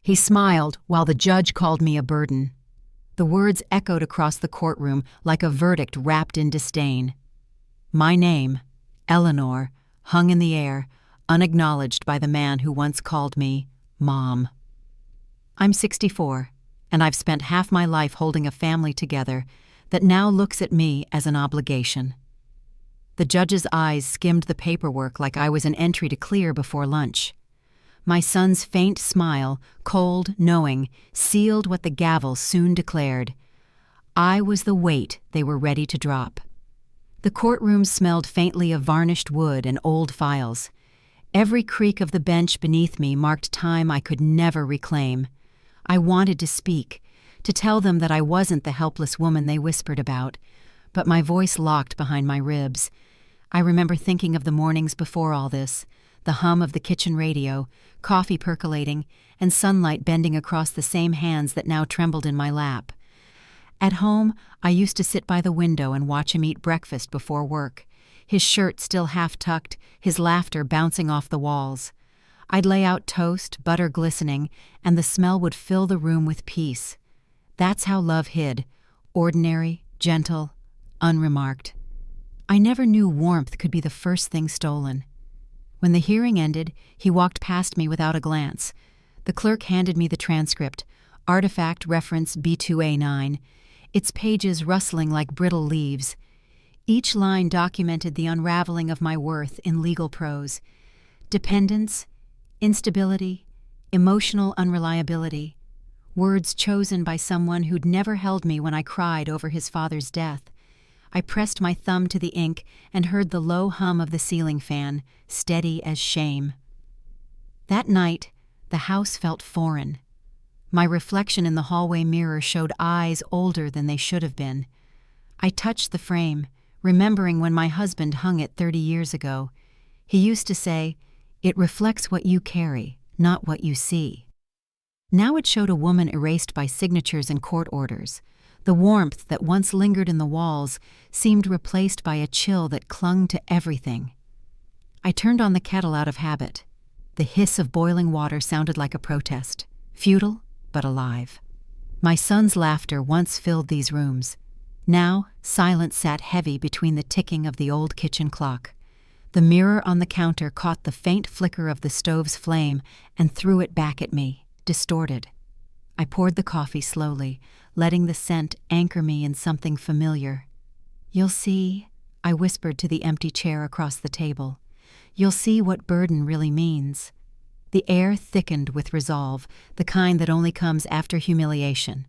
He smiled while the judge called me a burden. The words echoed across the courtroom like a verdict wrapped in disdain. My name, Eleanor, hung in the air, unacknowledged by the man who once called me Mom. I'm 64, and I've spent half my life holding a family together that now looks at me as an obligation. The judge's eyes skimmed the paperwork like I was an entry to clear before lunch. My son's faint smile, cold, knowing, sealed what the gavel soon declared. I was the weight they were ready to drop. The courtroom smelled faintly of varnished wood and old files. Every creak of the bench beneath me marked time I could never reclaim. I wanted to speak, to tell them that I wasn't the helpless woman they whispered about, but my voice locked behind my ribs. I remember thinking of the mornings before all this, the hum of the kitchen radio, coffee percolating, and sunlight bending across the same hands that now trembled in my lap. At home, I used to sit by the window and watch him eat breakfast before work, his shirt still half-tucked, his laughter bouncing off the walls. I'd lay out toast, butter glistening, and the smell would fill the room with peace. That's how love hid, ordinary, gentle, unremarked. I never knew warmth could be the first thing stolen. When the hearing ended, he walked past me without a glance. The clerk handed me the transcript, artifact reference B2A9, its pages rustling like brittle leaves. Each line documented the unraveling of my worth in legal prose. Dependence, instability, emotional unreliability. Words chosen by someone who'd never held me when I cried over his father's death. I pressed my thumb to the ink and heard the low hum of the ceiling fan, steady as shame. That night, the house felt foreign. My reflection in the hallway mirror showed eyes older than they should have been. I touched the frame, remembering when my husband hung it 30 years ago. He used to say, "It reflects what you carry, not what you see." Now it showed a woman erased by signatures and court orders. The warmth that once lingered in the walls seemed replaced by a chill that clung to everything. I turned on the kettle out of habit. The hiss of boiling water sounded like a protest, futile but alive. My son's laughter once filled these rooms. Now, silence sat heavy between the ticking of the old kitchen clock. The mirror on the counter caught the faint flicker of the stove's flame and threw it back at me, distorted. I poured the coffee slowly, letting the scent anchor me in something familiar. "You'll see," I whispered to the empty chair across the table. "You'll see what burden really means." The air thickened with resolve, the kind that only comes after humiliation.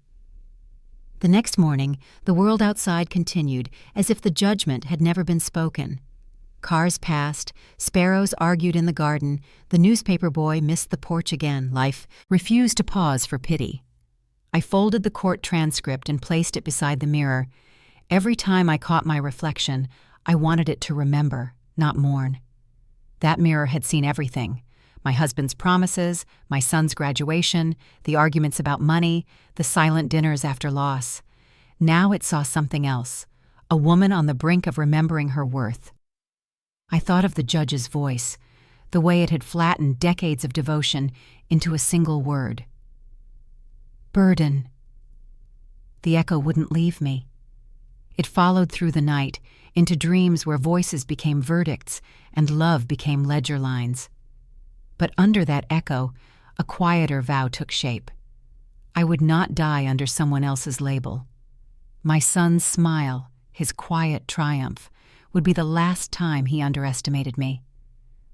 The next morning, the world outside continued, as if the judgment had never been spoken. Cars passed, sparrows argued in the garden, the newspaper boy missed the porch again. Life refused to pause for pity. I folded the court transcript and placed it beside the mirror. Every time I caught my reflection, I wanted it to remember, not mourn. That mirror had seen everything. My husband's promises, my son's graduation, the arguments about money, the silent dinners after loss. Now it saw something else, a woman on the brink of remembering her worth. I thought of the judge's voice, the way it had flattened decades of devotion into a single word. Burden. The echo wouldn't leave me. It followed through the night, into dreams where voices became verdicts and love became ledger lines. But under that echo, a quieter vow took shape. I would not die under someone else's label. My son's smile, his quiet triumph, would be the last time he underestimated me.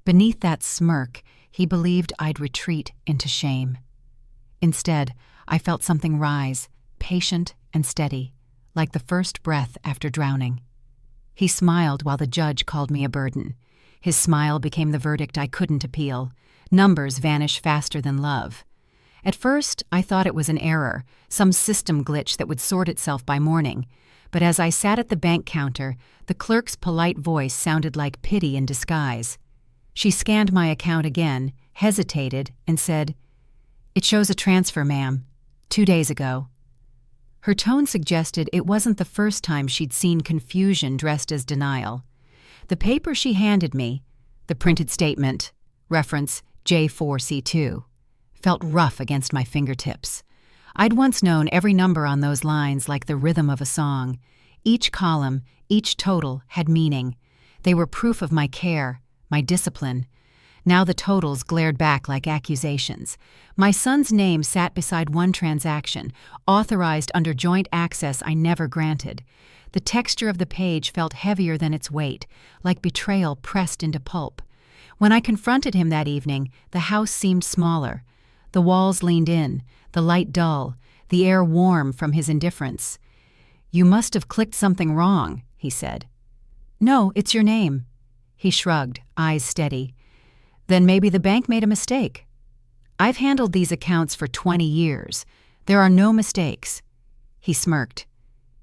Beneath that smirk, he believed I'd retreat into shame. Instead, I felt something rise, patient and steady, like the first breath after drowning. He smiled while the judge called me a burden. His smile became the verdict I couldn't appeal. Numbers vanish faster than love. At first, I thought it was an error, some system glitch that would sort itself by morning. But as I sat at the bank counter, the clerk's polite voice sounded like pity in disguise. She scanned my account again, hesitated, and said, "It shows a transfer, ma'am. 2 days ago." Her tone suggested it wasn't the first time she'd seen confusion dressed as denial. The paper she handed me, the printed statement, reference J4C2, felt rough against my fingertips. I'd once known every number on those lines like the rhythm of a song. Each column, each total had meaning. They were proof of my care, my discipline. Now the totals glared back like accusations. My son's name sat beside one transaction, authorized under joint access I never granted. The texture of the page felt heavier than its weight, like betrayal pressed into pulp. When I confronted him that evening, the house seemed smaller. The walls leaned in, the light dull, the air warm from his indifference. "You must have clicked something wrong," he said. "No, it's your name." He shrugged, eyes steady. "Then maybe the bank made a mistake." "I've handled these accounts for 20 years. There are no mistakes." He smirked.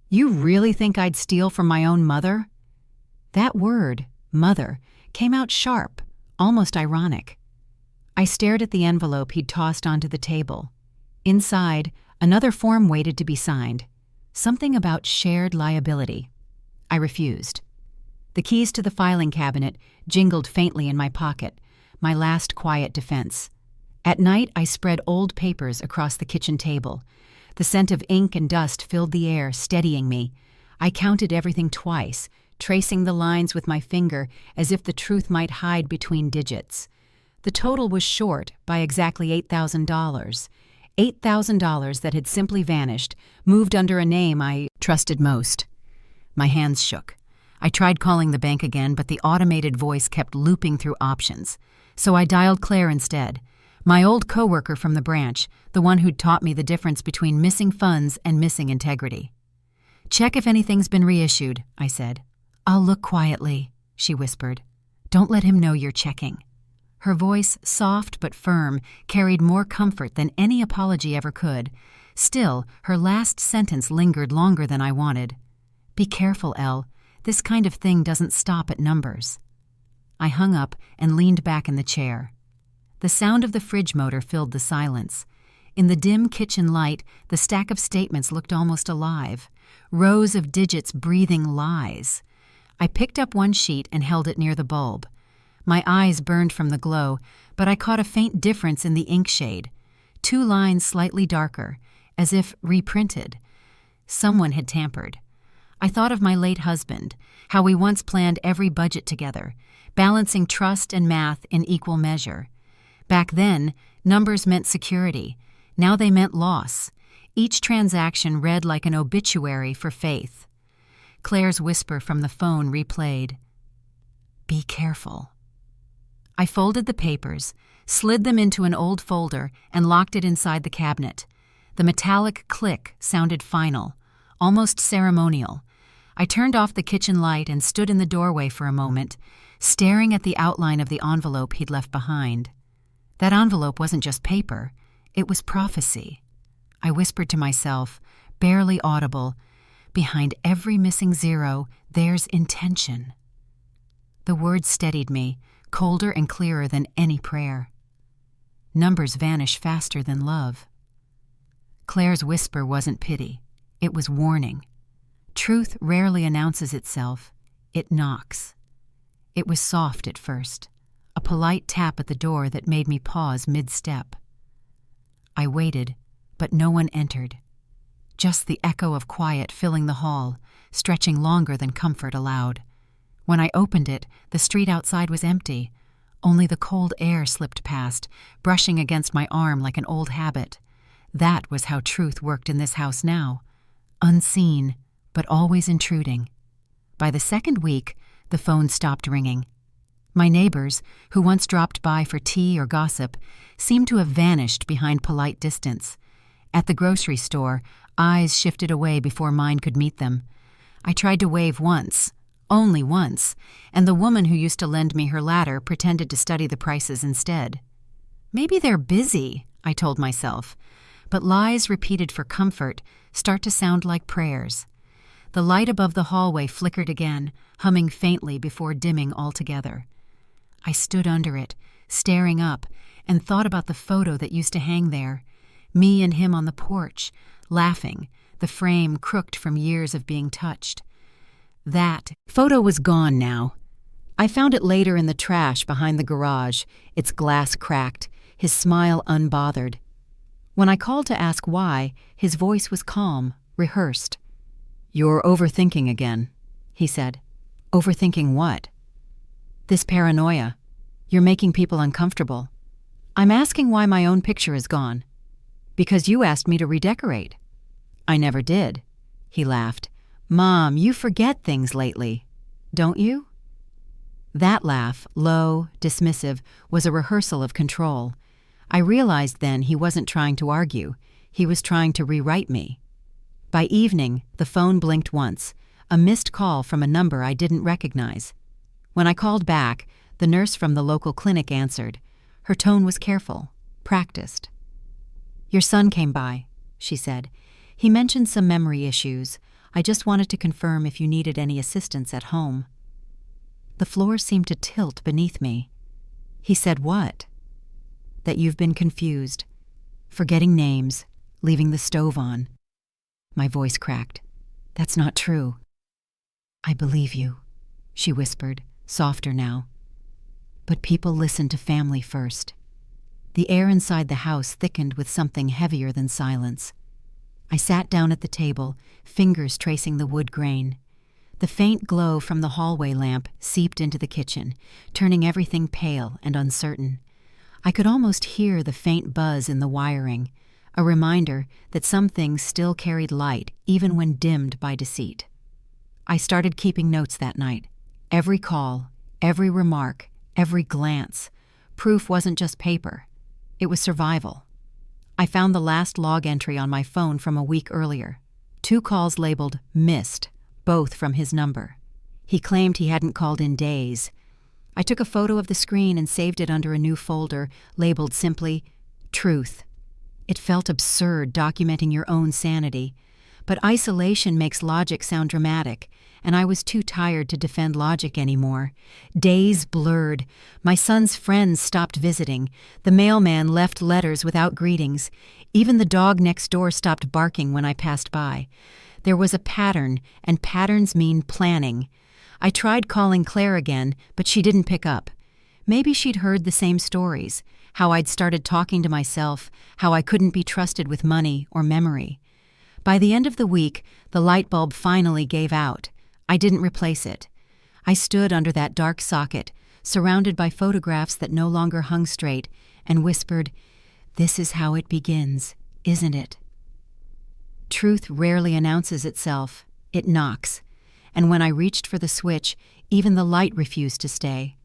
"You really think I'd steal from my own mother?" That word, mother, came out sharp, almost ironic. I stared at the envelope he'd tossed onto the table. Inside, another form waited to be signed. Something about shared liability. I refused. The keys to the filing cabinet jingled faintly in my pocket, my last quiet defense. At night, I spread old papers across the kitchen table. The scent of ink and dust filled the air, steadying me. I counted everything twice, tracing the lines with my finger as if the truth might hide between digits. The total was short by exactly $8,000. $8,000 that had simply vanished, moved under a name I trusted most. My hands shook. I tried calling the bank again, but the automated voice kept looping through options. So I dialed Claire instead, my old coworker from the branch, the one who'd taught me the difference between missing funds and missing integrity. "Check if anything's been reissued," I said. "I'll look quietly," she whispered. "Don't let him know you're checking." Her voice, soft but firm, carried more comfort than any apology ever could. Still, her last sentence lingered longer than I wanted. "Be careful, Elle. This kind of thing doesn't stop at numbers." I hung up and leaned back in the chair. The sound of the fridge motor filled the silence. In the dim kitchen light, the stack of statements looked almost alive. Rows of digits breathing lies. I picked up one sheet and held it near the bulb. My eyes burned from the glow, but I caught a faint difference in the ink shade. 2 lines slightly darker, as if reprinted. Someone had tampered. I thought of my late husband, how we once planned every budget together, balancing trust and math in equal measure. Back then, numbers meant security. Now they meant loss. Each transaction read like an obituary for faith. Claire's whisper from the phone replayed. "Be careful." I folded the papers, slid them into an old folder, and locked it inside the cabinet. The metallic click sounded final, almost ceremonial. I turned off the kitchen light and stood in the doorway for a moment, staring at the outline of the envelope he'd left behind. That envelope wasn't just paper, it was prophecy. I whispered to myself, barely audible, "Behind every missing zero, there's intention." The words steadied me, colder and clearer than any prayer. Numbers vanish faster than love. Claire's whisper wasn't pity, it was warning. Truth rarely announces itself, it knocks. It was soft at first, a polite tap at the door that made me pause mid-step. I waited, but no one entered. Just the echo of quiet filling the hall, stretching longer than comfort allowed. When I opened it, the street outside was empty. Only the cold air slipped past, brushing against my arm like an old habit. That was how truth worked in this house now. Unseen, but always intruding. By the second week, the phone stopped ringing. My neighbors, who once dropped by for tea or gossip, seemed to have vanished behind polite distance. At the grocery store, eyes shifted away before mine could meet them. I tried to wave once, only once, and the woman who used to lend me her ladder pretended to study the prices instead. Maybe they're busy, I told myself, but lies repeated for comfort start to sound like prayers. The light above the hallway flickered again, humming faintly before dimming altogether. I stood under it, staring up, and thought about the photo that used to hang there. Me and him on the porch, laughing, the frame crooked from years of being touched. That photo was gone now. I found it later in the trash behind the garage, its glass cracked, his smile unbothered. When I called to ask why, his voice was calm, rehearsed. "You're overthinking again," he said. "Overthinking what?" "This paranoia. You're making people uncomfortable. I'm asking why my own picture is gone." "Because you asked me to redecorate." "I never did." He laughed. "Mom, you forget things lately. Don't you?" That laugh, low, dismissive, was a rehearsal of control. I realized then he wasn't trying to argue. He was trying to rewrite me. By evening, the phone blinked once, a missed call from a number I didn't recognize. When I called back, the nurse from the local clinic answered. Her tone was careful, practiced. "Your son came by," she said. "He mentioned some memory issues. I just wanted to confirm if you needed any assistance at home." The floor seemed to tilt beneath me. "He said what?" "That you've been confused, forgetting names, leaving the stove on." My voice cracked. "That's not true." "I believe you," she whispered, softer now. "But people listen to family first." The air inside the house thickened with something heavier than silence. I sat down at the table, fingers tracing the wood grain. The faint glow from the hallway lamp seeped into the kitchen, turning everything pale and uncertain. I could almost hear the faint buzz in the wiring, a reminder that some things still carried light even when dimmed by deceit. I started keeping notes that night. Every call, every remark, every glance. Proof wasn't just paper. It was survival. I found the last log entry on my phone from a week earlier. 2 calls labeled missed, both from his number. He claimed he hadn't called in days. I took a photo of the screen and saved it under a new folder labeled simply Truth. It felt absurd documenting your own sanity, but isolation makes logic sound dramatic, and I was too tired to defend logic anymore. Days blurred. My son's friends stopped visiting. The mailman left letters without greetings. Even the dog next door stopped barking when I passed by. There was a pattern, and patterns mean planning. I tried calling Claire again, but she didn't pick up. Maybe she'd heard the same stories, how I'd started talking to myself, how I couldn't be trusted with money or memory. By the end of the week, the light bulb finally gave out. I didn't replace it. I stood under that dark socket, surrounded by photographs that no longer hung straight, and whispered, "This is how it begins, isn't it?" Truth rarely announces itself. It knocks. And when I reached for the switch, even the light refused to stay.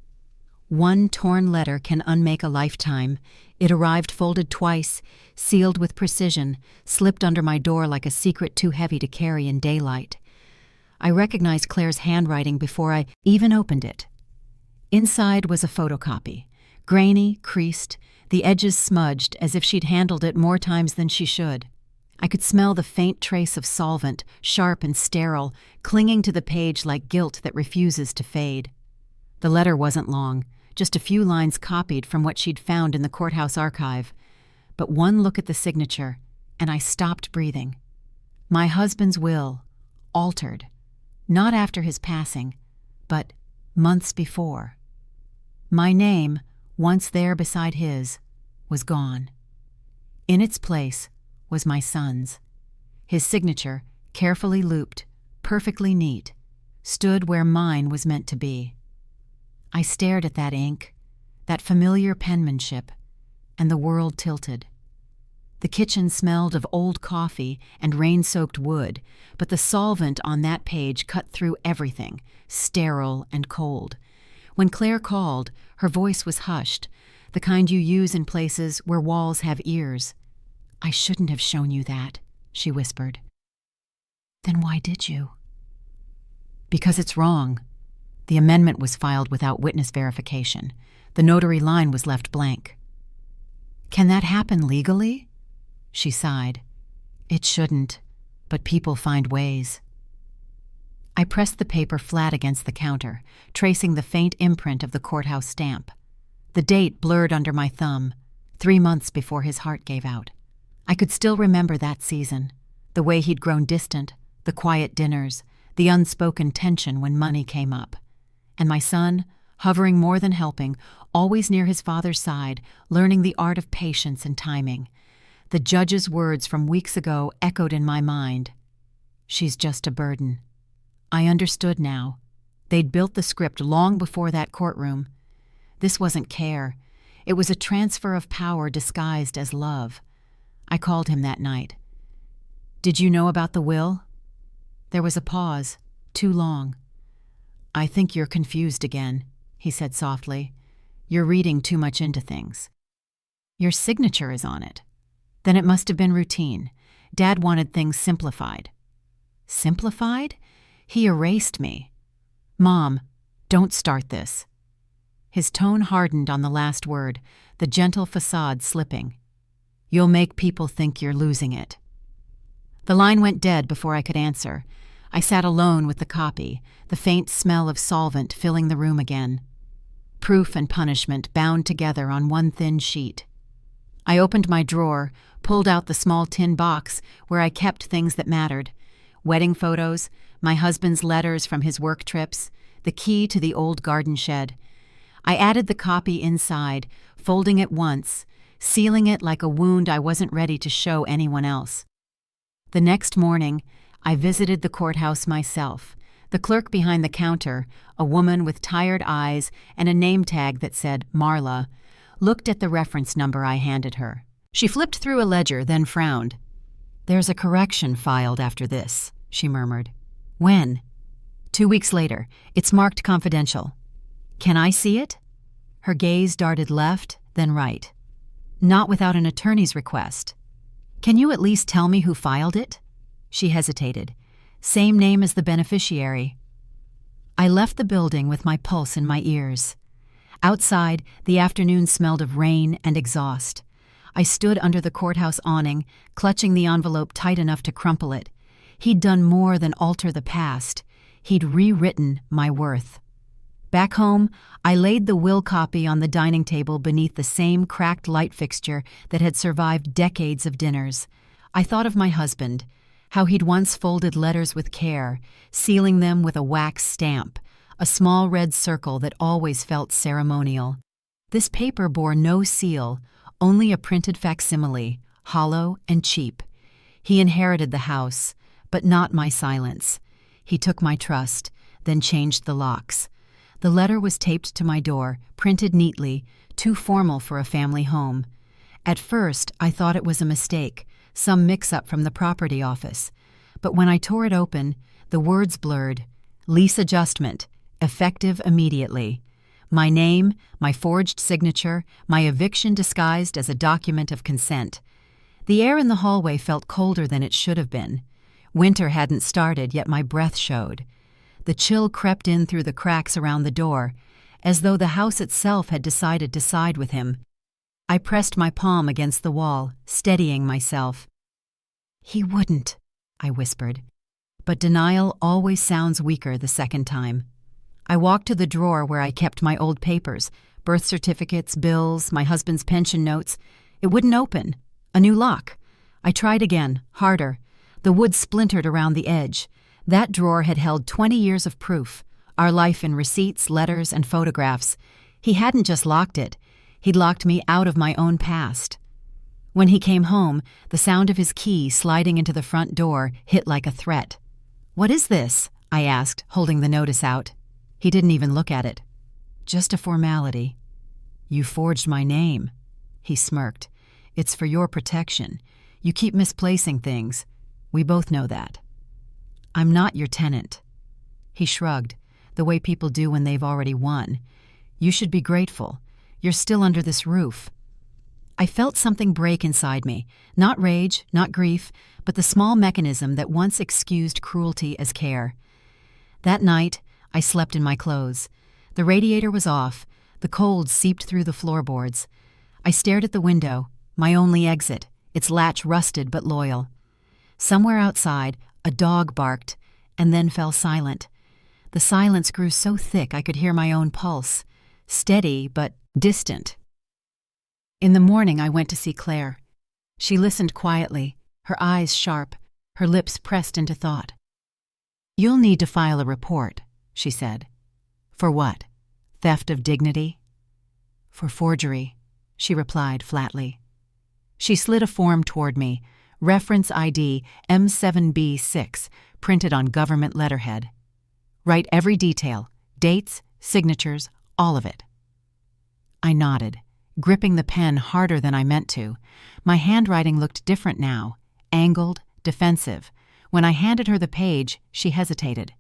One torn letter can unmake a lifetime. It arrived folded twice, sealed with precision, slipped under my door like a secret too heavy to carry in daylight. I recognized Claire's handwriting before I even opened it. Inside was a photocopy, grainy, creased, the edges smudged as if she'd handled it more times than she should. I could smell the faint trace of solvent, sharp and sterile, clinging to the page like guilt that refuses to fade. The letter wasn't long, just a few lines copied from what she'd found in the courthouse archive. But one look at the signature, and I stopped breathing. My husband's will, altered, not after his passing, but months before. My name, once there beside his, was gone. In its place was my son's. His signature, carefully looped, perfectly neat, stood where mine was meant to be. I stared at that ink, that familiar penmanship, and the world tilted. The kitchen smelled of old coffee and rain-soaked wood, but the solvent on that page cut through everything, sterile and cold. When Claire called, her voice was hushed, the kind you use in places where walls have ears. "I shouldn't have shown you that," she whispered. "Then why did you?" "Because it's wrong." The amendment was filed without witness verification. The notary line was left blank. "Can that happen legally?" She sighed. "It shouldn't, but people find ways." I pressed the paper flat against the counter, tracing the faint imprint of the courthouse stamp. The date blurred under my thumb, 3 months before his heart gave out. I could still remember that season, the way he'd grown distant, the quiet dinners, the unspoken tension when money came up. And my son, hovering more than helping, always near his father's side, learning the art of patience and timing. The judge's words from weeks ago echoed in my mind. She's just a burden. I understood now. They'd built the script long before that courtroom. This wasn't care. It was a transfer of power disguised as love. I called him that night. "Did you know about the will?" There was a pause, too long. "I think you're confused again," he said softly. "You're reading too much into things." "Your signature is on it." "Then it must have been routine. Dad wanted things simplified." "Simplified?" He erased me. "Mom, don't start this." His tone hardened on the last word, the gentle facade slipping. "You'll make people think you're losing it." The line went dead before I could answer. I sat alone with the copy, the faint smell of solvent filling the room again. Proof and punishment bound together on one thin sheet. I opened my drawer, pulled out the small tin box where I kept things that mattered. Wedding photos, my husband's letters from his work trips, the key to the old garden shed. I added the copy inside, folding it once, sealing it like a wound I wasn't ready to show anyone else. The next morning, I visited the courthouse myself. The clerk behind the counter, a woman with tired eyes and a name tag that said Marla, looked at the reference number I handed her. She flipped through a ledger, then frowned. "There's a correction filed after this," she murmured. "When?" 2 weeks later. It's marked confidential." "Can I see it?" Her gaze darted left, then right. "Not without an attorney's request." "Can you at least tell me who filed it?" She hesitated. "Same name as the beneficiary." I left the building with my pulse in my ears. Outside, the afternoon smelled of rain and exhaust. I stood under the courthouse awning, clutching the envelope tight enough to crumple it. He'd done more than alter the past. He'd rewritten my worth. Back home, I laid the will copy on the dining table beneath the same cracked light fixture that had survived decades of dinners. I thought of my husband, how he'd once folded letters with care, sealing them with a wax stamp, a small red circle that always felt ceremonial. This paper bore no seal, only a printed facsimile, hollow and cheap. He inherited the house, but not my silence. He took my trust, then changed the locks. The letter was taped to my door, printed neatly, too formal for a family home. At first, I thought it was a mistake, some mix-up from the property office. But when I tore it open, the words blurred. Lease adjustment, effective immediately. My name, my forged signature, my eviction disguised as a document of consent. The air in the hallway felt colder than it should have been. Winter hadn't started, yet my breath showed. The chill crept in through the cracks around the door, as though the house itself had decided to side with him. I pressed my palm against the wall, steadying myself. "He wouldn't," I whispered. But denial always sounds weaker the second time. I walked to the drawer where I kept my old papers, birth certificates, bills, my husband's pension notes. It wouldn't open. A new lock. I tried again, harder. The wood splintered around the edge. That drawer had held 20 years of proof, our life in receipts, letters, and photographs. He hadn't just locked it. He'd locked me out of my own past. When he came home, the sound of his key sliding into the front door hit like a threat. "What is this?" I asked, holding the notice out. He didn't even look at it. "Just a formality." "You forged my name." He smirked. "It's for your protection. You keep misplacing things. We both know that." "I'm not your tenant." He shrugged, the way people do when they've already won. "You should be grateful. You're still under this roof." I felt something break inside me, not rage, not grief, but the small mechanism that once excused cruelty as care. That night, I slept in my clothes. The radiator was off. The cold seeped through the floorboards. I stared at the window, my only exit, its latch rusted but loyal. Somewhere outside, a dog barked, and then fell silent. The silence grew so thick I could hear my own pulse, steady but distant. In the morning, I went to see Claire. She listened quietly, her eyes sharp, her lips pressed into thought. "You'll need to file a report," she said. "For what?" Theft of dignity? For forgery, she replied flatly. She slid a form toward me, reference ID M7B6, printed on government letterhead. Write every detail, dates, signatures, all of it. I nodded, gripping the pen harder than I meant to. My handwriting looked different now, angled, defensive. When I handed her the page, she hesitated.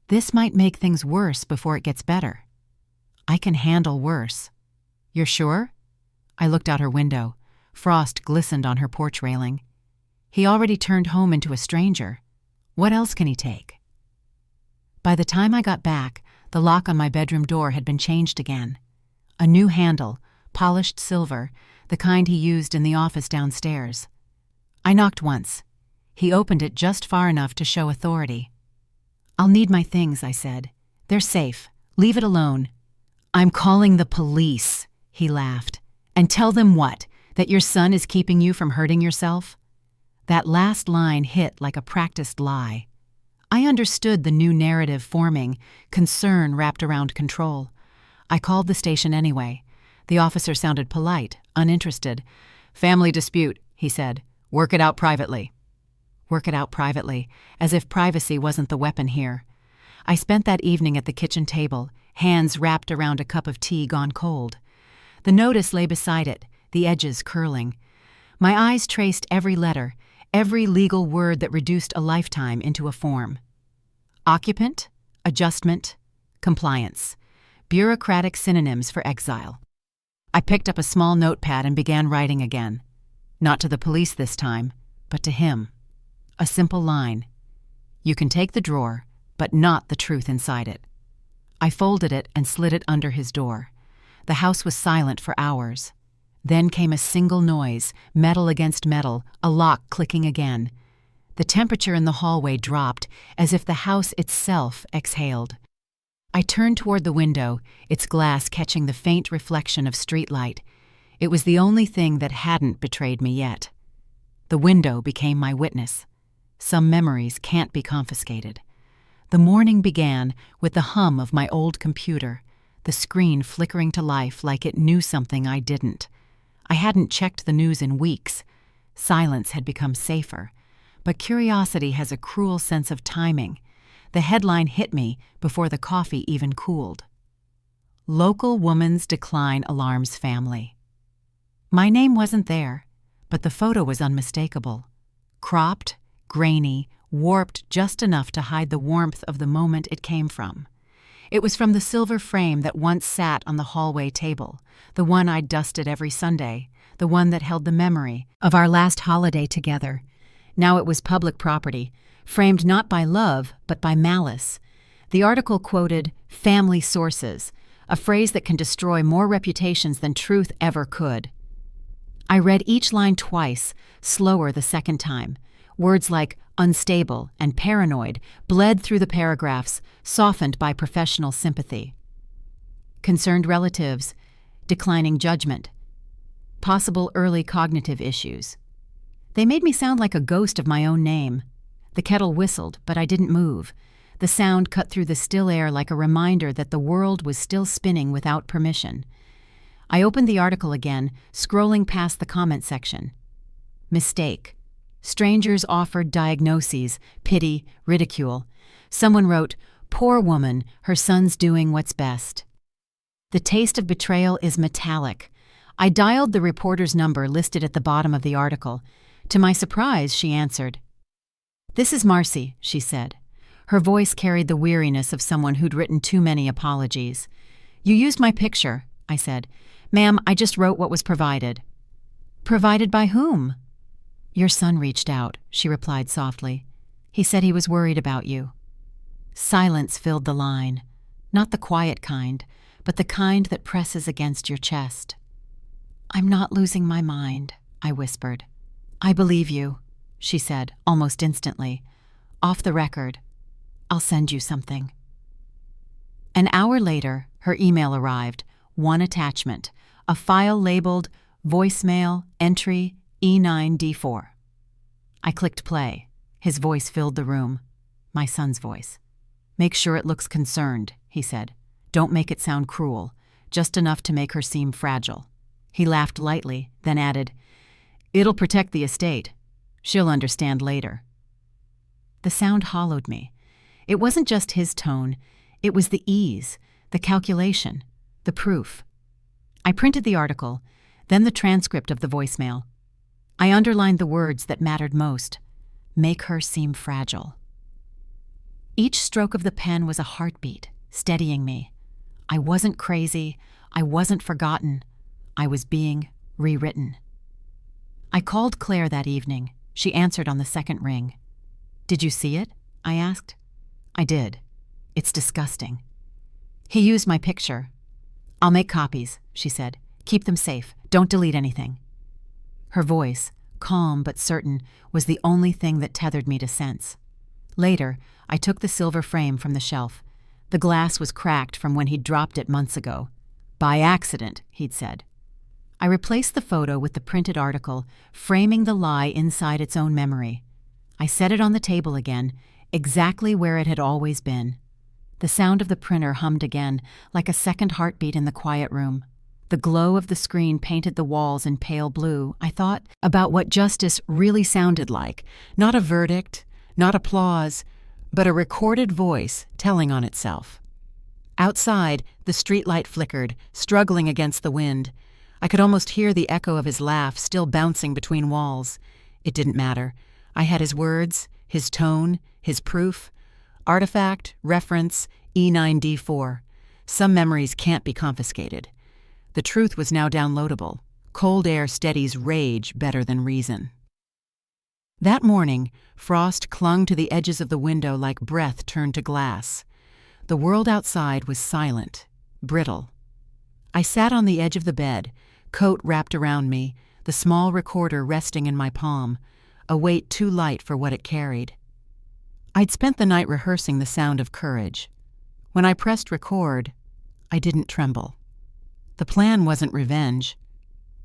This might make things worse before it gets better. I can handle worse. You're sure? I looked out her window. Frost glistened on her porch railing. He already turned home into a stranger. What else can he take? By the time I got back, the lock on my bedroom door had been changed again. A new handle, polished silver, the kind he used in the office downstairs. I knocked once. He opened it just far enough to show authority. I'll need my things, I said. They're safe. Leave it alone. I'm calling the police, he laughed. And tell them what? That your son is keeping you from hurting yourself? That last line hit like a practiced lie. I understood the new narrative forming, concern wrapped around control. I called the station anyway. The officer sounded polite, uninterested. Family dispute, he said. Work it out privately. Work it out privately, as if privacy wasn't the weapon here. I spent that evening at the kitchen table, hands wrapped around a cup of tea gone cold. The notice lay beside it, the edges curling. My eyes traced every letter, every legal word that reduced a lifetime into a form. Occupant, adjustment, compliance. Bureaucratic synonyms for exile. I picked up a small notepad and began writing again. Not to the police this time, but to him. A simple line. You can take the drawer, but not the truth inside it. I folded it and slid it under his door. The house was silent for hours. Then came a single noise, metal against metal, a lock clicking again. The temperature in the hallway dropped, as if the house itself exhaled. I turned toward the window, its glass catching the faint reflection of streetlight. It was the only thing that hadn't betrayed me yet. The window became my witness. Some memories can't be confiscated. The morning began with the hum of my old computer, the screen flickering to life like it knew something I didn't. I hadn't checked the news in weeks. Silence had become safer. But curiosity has a cruel sense of timing. The headline hit me before the coffee even cooled. Local woman's decline alarms family. My name wasn't there, but the photo was unmistakable. Cropped, grainy, warped just enough to hide the warmth of the moment it came from. It was from the silver frame that once sat on the hallway table, the one I'd dusted every Sunday, the one that held the memory of our last holiday together. Now it was public property, framed not by love, but by malice. The article quoted family sources, a phrase that can destroy more reputations than truth ever could. I read each line twice, slower the second time. Words like unstable and paranoid bled through the paragraphs, softened by professional sympathy. Concerned relatives, declining judgment, possible early cognitive issues. They made me sound like a ghost of my own name. The kettle whistled, but I didn't move. The sound cut through the still air like a reminder that the world was still spinning without permission. I opened the article again, scrolling past the comment section. Mistake. Strangers offered diagnoses, pity, ridicule. Someone wrote, "Poor woman, her son's doing what's best." The taste of betrayal is metallic. I dialed the reporter's number listed at the bottom of the article. To my surprise, she answered. "This is Marcy," she said. Her voice carried the weariness of someone who'd written too many apologies. "You used my picture," I said. "Ma'am, I just wrote what was provided." "Provided by whom?" "Your son reached out," she replied softly. "He said he was worried about you." Silence filled the line, not the quiet kind, but the kind that presses against your chest. "I'm not losing my mind," I whispered. "I believe you," she said, almost instantly. "Off the record. I'll send you something." An hour later, her email arrived, one attachment, a file labeled Voicemail Entry E9D4. I clicked play. His voice filled the room. My son's voice. "Make sure it looks concerned," he said. Don't make it sound cruel, just enough to make her seem fragile. He laughed lightly, then added, "It'll protect the estate. She'll understand later." The sound hollowed me. It wasn't just his tone, it was the ease, the calculation, the proof. I printed the article, then the transcript of the voicemail. I underlined the words that mattered most. Make her seem fragile. Each stroke of the pen was a heartbeat, steadying me. I wasn't crazy, I wasn't forgotten. I was being rewritten. I called Claire that evening. She answered on the second ring. "Did you see it?" I asked. "I did. It's disgusting." He used my picture. "I'll make copies," she said. "Keep them safe. Don't delete anything." Her voice, calm but certain, was the only thing that tethered me to sense. Later, I took the silver frame from the shelf. The glass was cracked from when he'd dropped it months ago. "By accident," he'd said. I replaced the photo with the printed article, framing the lie inside its own memory. I set it on the table again, exactly where it had always been. The sound of the printer hummed again, like a second heartbeat in the quiet room. The glow of the screen painted the walls in pale blue. I thought about what justice really sounded like. Not a verdict, not applause, but a recorded voice telling on itself. Outside, the streetlight flickered, struggling against the wind. I could almost hear the echo of his laugh still bouncing between walls. It didn't matter. I had his words, his tone, his proof. Artifact, reference, E9D4. Some memories can't be confiscated. The truth was now downloadable. Cold air steadies rage better than reason. That morning, frost clung to the edges of the window like breath turned to glass. The world outside was silent, brittle. I sat on the edge of the bed, coat wrapped around me, the small recorder resting in my palm, a weight too light for what it carried. I'd spent the night rehearsing the sound of courage. When I pressed record, I didn't tremble. The plan wasn't revenge.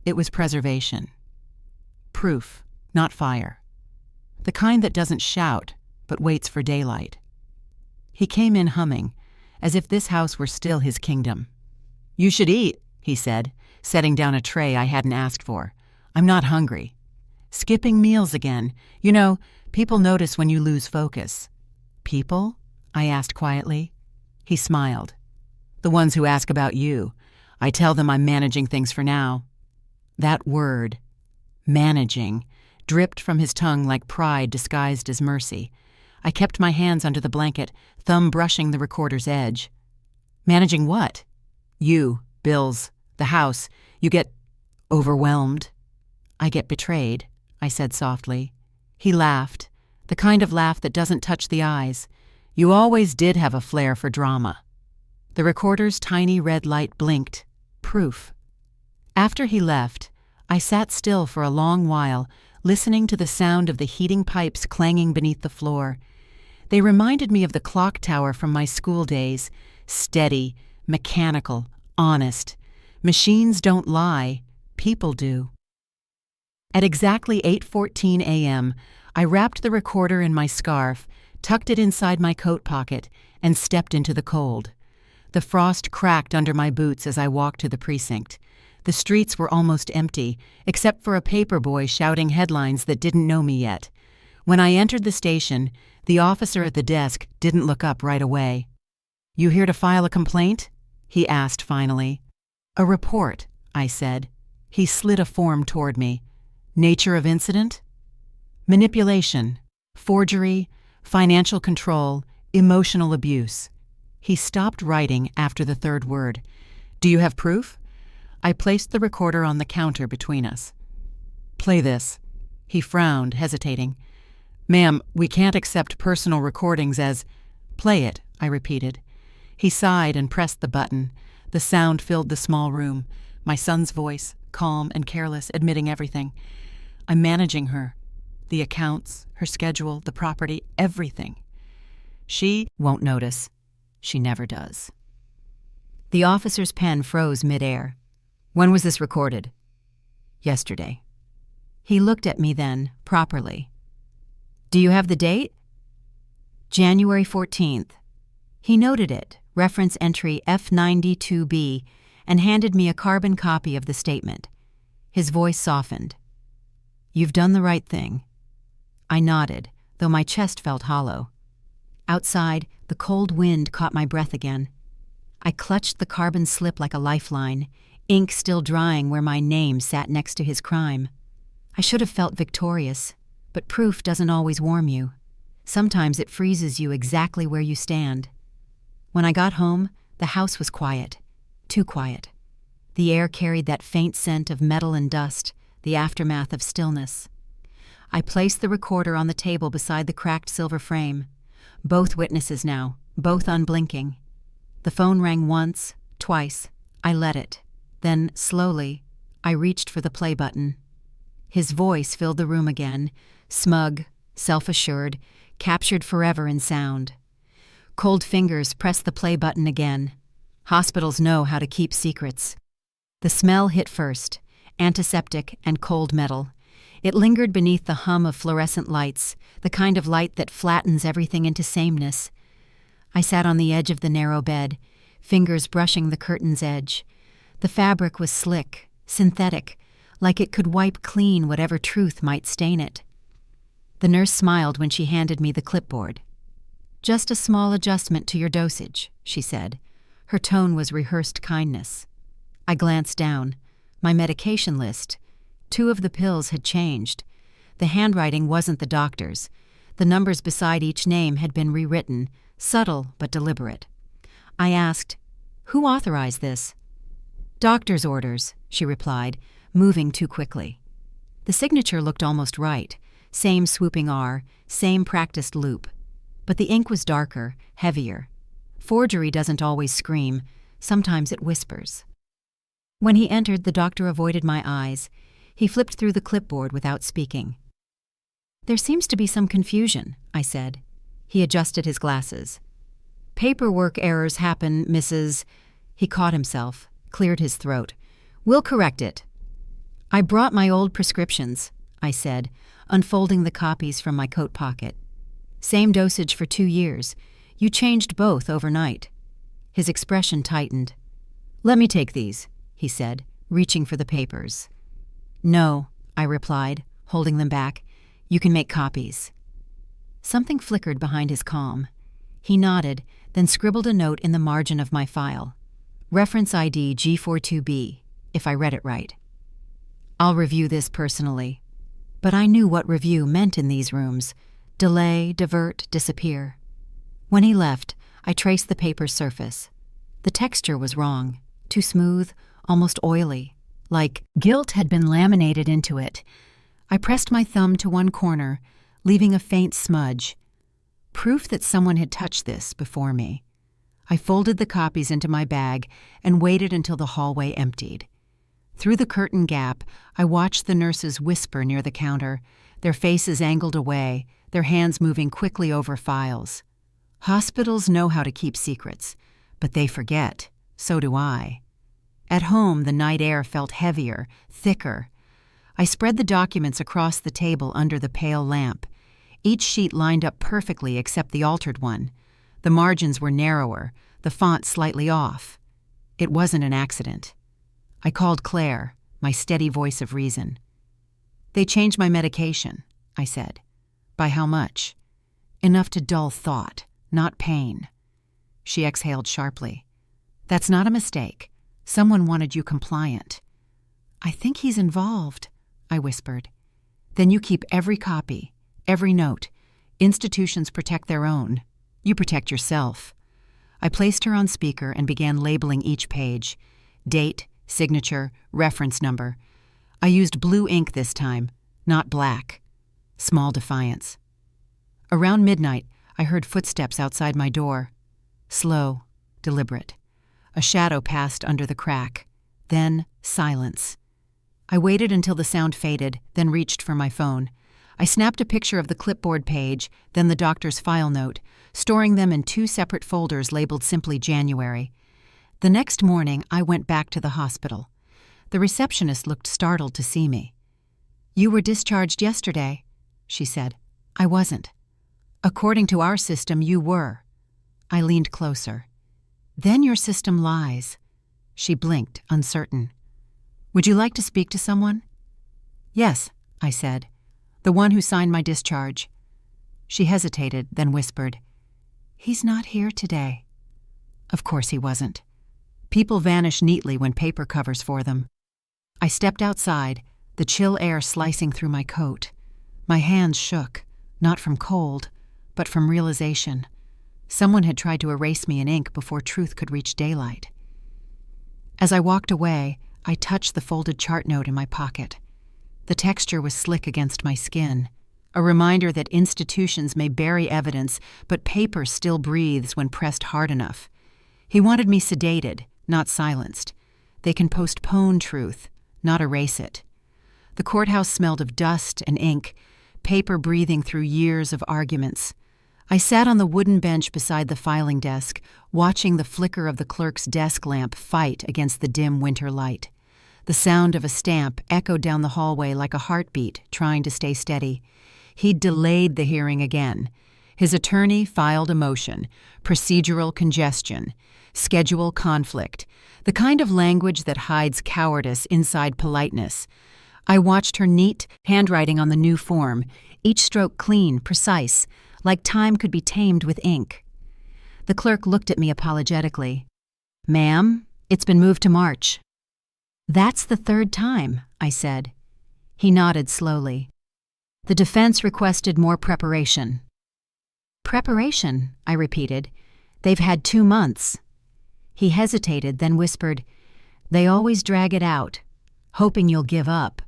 It was preservation. Proof, not fire. The kind that doesn't shout, but waits for daylight. He came in humming, as if this house were still his kingdom. "You should eat," he said, setting down a tray I hadn't asked for. "I'm not hungry." Skipping meals again. You know, people notice when you lose focus. "People?" I asked quietly. He smiled. "The ones who ask about you. I tell them I'm managing things for now." That word, managing, dripped from his tongue like pride disguised as mercy. I kept my hands under the blanket, thumb brushing the recorder's edge. "Managing what?" "You, bills, the house. You get overwhelmed." "I get betrayed," I said softly. He laughed, the kind of laugh that doesn't touch the eyes. "You always did have a flair for drama." The recorder's tiny red light blinked. Proof. After he left, I sat still for a long while, listening to the sound of the heating pipes clanging beneath the floor. They reminded me of the clock tower from my school days, steady, mechanical, honest. Machines don't lie, people do. At exactly 8:14 a.m., I wrapped the recorder in my scarf, tucked it inside my coat pocket, and stepped into the cold. The frost cracked under my boots as I walked to the precinct. The streets were almost empty, except for a paper boy shouting headlines that didn't know me yet. When I entered the station, the officer at the desk didn't look up right away. "You here to file a complaint?" he asked finally. "A report," I said. He slid a form toward me. "Nature of incident?" "Manipulation, forgery, financial control, emotional abuse." He stopped writing after the third word. "Do you have proof?" I placed the recorder on the counter between us. "Play this." He frowned, hesitating. "Ma'am, we can't accept personal recordings as—" "Play it," I repeated. He sighed and pressed the button. The sound filled the small room. My son's voice, calm and careless, admitting everything. "I'm managing her. The accounts, her schedule, the property, everything. She won't notice. She never does." The officer's pen froze midair. "When was this recorded?" "Yesterday." He looked at me then, properly. "Do you have the date?" "January 14th. He noted it, reference entry F92B, and handed me a carbon copy of the statement. His voice softened. "You've done the right thing." I nodded, though my chest felt hollow. Outside, the cold wind caught my breath again. I clutched the carbon slip like a lifeline, ink still drying where my name sat next to his crime. I should have felt victorious, but proof doesn't always warm you. Sometimes it freezes you exactly where you stand. When I got home, the house was quiet. Too quiet. The air carried that faint scent of metal and dust, the aftermath of stillness. I placed the recorder on the table beside the cracked silver frame. Both witnesses now, both unblinking. The phone rang once, twice. I let it. Then, slowly, I reached for the play button. His voice filled the room again, smug, self-assured, captured forever in sound. Cold fingers pressed the play button again. Hospitals know how to keep secrets. The smell hit first, antiseptic and cold metal. It lingered beneath the hum of fluorescent lights, the kind of light that flattens everything into sameness. I sat on the edge of the narrow bed, fingers brushing the curtain's edge. The fabric was slick, synthetic, like it could wipe clean whatever truth might stain it. The nurse smiled when she handed me the clipboard. "Just a small adjustment to your dosage," she said. Her tone was rehearsed kindness. I glanced down. My medication list. 2 of the pills had changed. The handwriting wasn't the doctor's. The numbers beside each name had been rewritten, subtle but deliberate. I asked, "Who authorized this?" "Doctor's orders," she replied, moving too quickly. The signature looked almost right. Same swooping R, same practiced loop. But the ink was darker, heavier. Forgery doesn't always scream. Sometimes it whispers. When he entered, the doctor avoided my eyes. He flipped through the clipboard without speaking. "There seems to be some confusion," I said. He adjusted his glasses. "Paperwork errors happen, Mrs." He caught himself, cleared his throat. "We'll correct it." "I brought my old prescriptions," I said, unfolding the copies from my coat pocket. "Same dosage for 2 years. You changed both overnight." His expression tightened. "Let me take these," he said, reaching for the papers. "No," I replied, holding them back. "You can make copies." Something flickered behind his calm. He nodded, then scribbled a note in the margin of my file. Reference ID G42B, if I read it right. "I'll review this personally." But I knew what review meant in these rooms. Delay, divert, disappear. When he left, I traced the paper's surface. The texture was wrong, too smooth, almost oily, like guilt had been laminated into it. I pressed my thumb to one corner, leaving a faint smudge. Proof that someone had touched this before me. I folded the copies into my bag and waited until the hallway emptied. Through the curtain gap, I watched the nurses whisper near the counter, their faces angled away, their hands moving quickly over files. Hospitals know how to keep secrets, but they forget. So do I. At home, the night air felt heavier, thicker. I spread the documents across the table under the pale lamp. Each sheet lined up perfectly except the altered one. The margins were narrower, the font slightly off. It wasn't an accident. I called Claire, my steady voice of reason. "They changed my medication," I said. "By how much?" "Enough to dull thought, not pain." She exhaled sharply. "That's not a mistake. Someone wanted you compliant." "I think he's involved," I whispered. "Then you keep every copy, every note. Institutions protect their own. You protect yourself." I placed her on speaker and began labeling each page. Date, signature, reference number. I used blue ink this time, not black. Small defiance. Around midnight, I heard footsteps outside my door. Slow, deliberate. A shadow passed under the crack. Then silence. I waited until the sound faded, then reached for my phone. I snapped a picture of the clipboard page, then the doctor's file note, storing them in 2 separate folders labeled simply January. The next morning, I went back to the hospital. The receptionist looked startled to see me. "You were discharged yesterday," she said. "I wasn't." "According to our system, you were." I leaned closer. Then your system lies. She blinked, uncertain. Would you like to speak to someone? Yes, I said. The one who signed my discharge. She hesitated, then whispered, He's not here today. Of course he wasn't. People vanish neatly when paper covers for them. I stepped outside, the chill air slicing through my coat. My hands shook, not from cold, but from realization. Someone had tried to erase me in ink before truth could reach daylight. As I walked away, I touched the folded chart note in my pocket. The texture was slick against my skin, a reminder that institutions may bury evidence, but paper still breathes when pressed hard enough. He wanted me sedated, not silenced. They can postpone truth, not erase it. The courthouse smelled of dust and ink, paper breathing through years of arguments. I sat on the wooden bench beside the filing desk, watching the flicker of the clerk's desk lamp fight against the dim winter light. The sound of a stamp echoed down the hallway like a heartbeat, trying to stay steady. He'd delayed the hearing again. His attorney filed a motion, procedural congestion, schedule conflict, the kind of language that hides cowardice inside politeness. I watched her neat handwriting on the new form, each stroke clean, precise, like time could be tamed with ink. The clerk looked at me apologetically. Ma'am, it's been moved to March. That's the third time, I said. He nodded slowly. The defense requested more preparation. Preparation, I repeated. They've had 2 months. He hesitated, then whispered, They always drag it out, hoping you'll give up.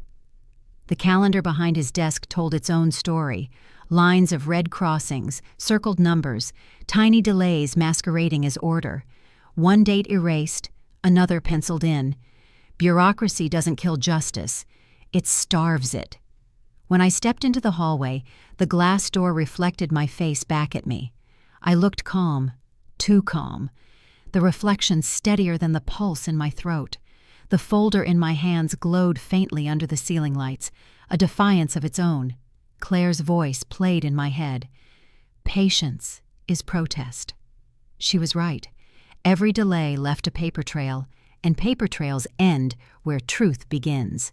The calendar behind his desk told its own story. Lines of red crossings, circled numbers, tiny delays masquerading as order. One date erased, another penciled in. Bureaucracy doesn't kill justice. It starves it. When I stepped into the hallway, the glass door reflected my face back at me. I looked calm, too calm. The reflection steadier than the pulse in my throat. The folder in my hands glowed faintly under the ceiling lights, a defiance of its own. Claire's voice played in my head. Patience is protest. She was right. Every delay left a paper trail, and paper trails end where truth begins.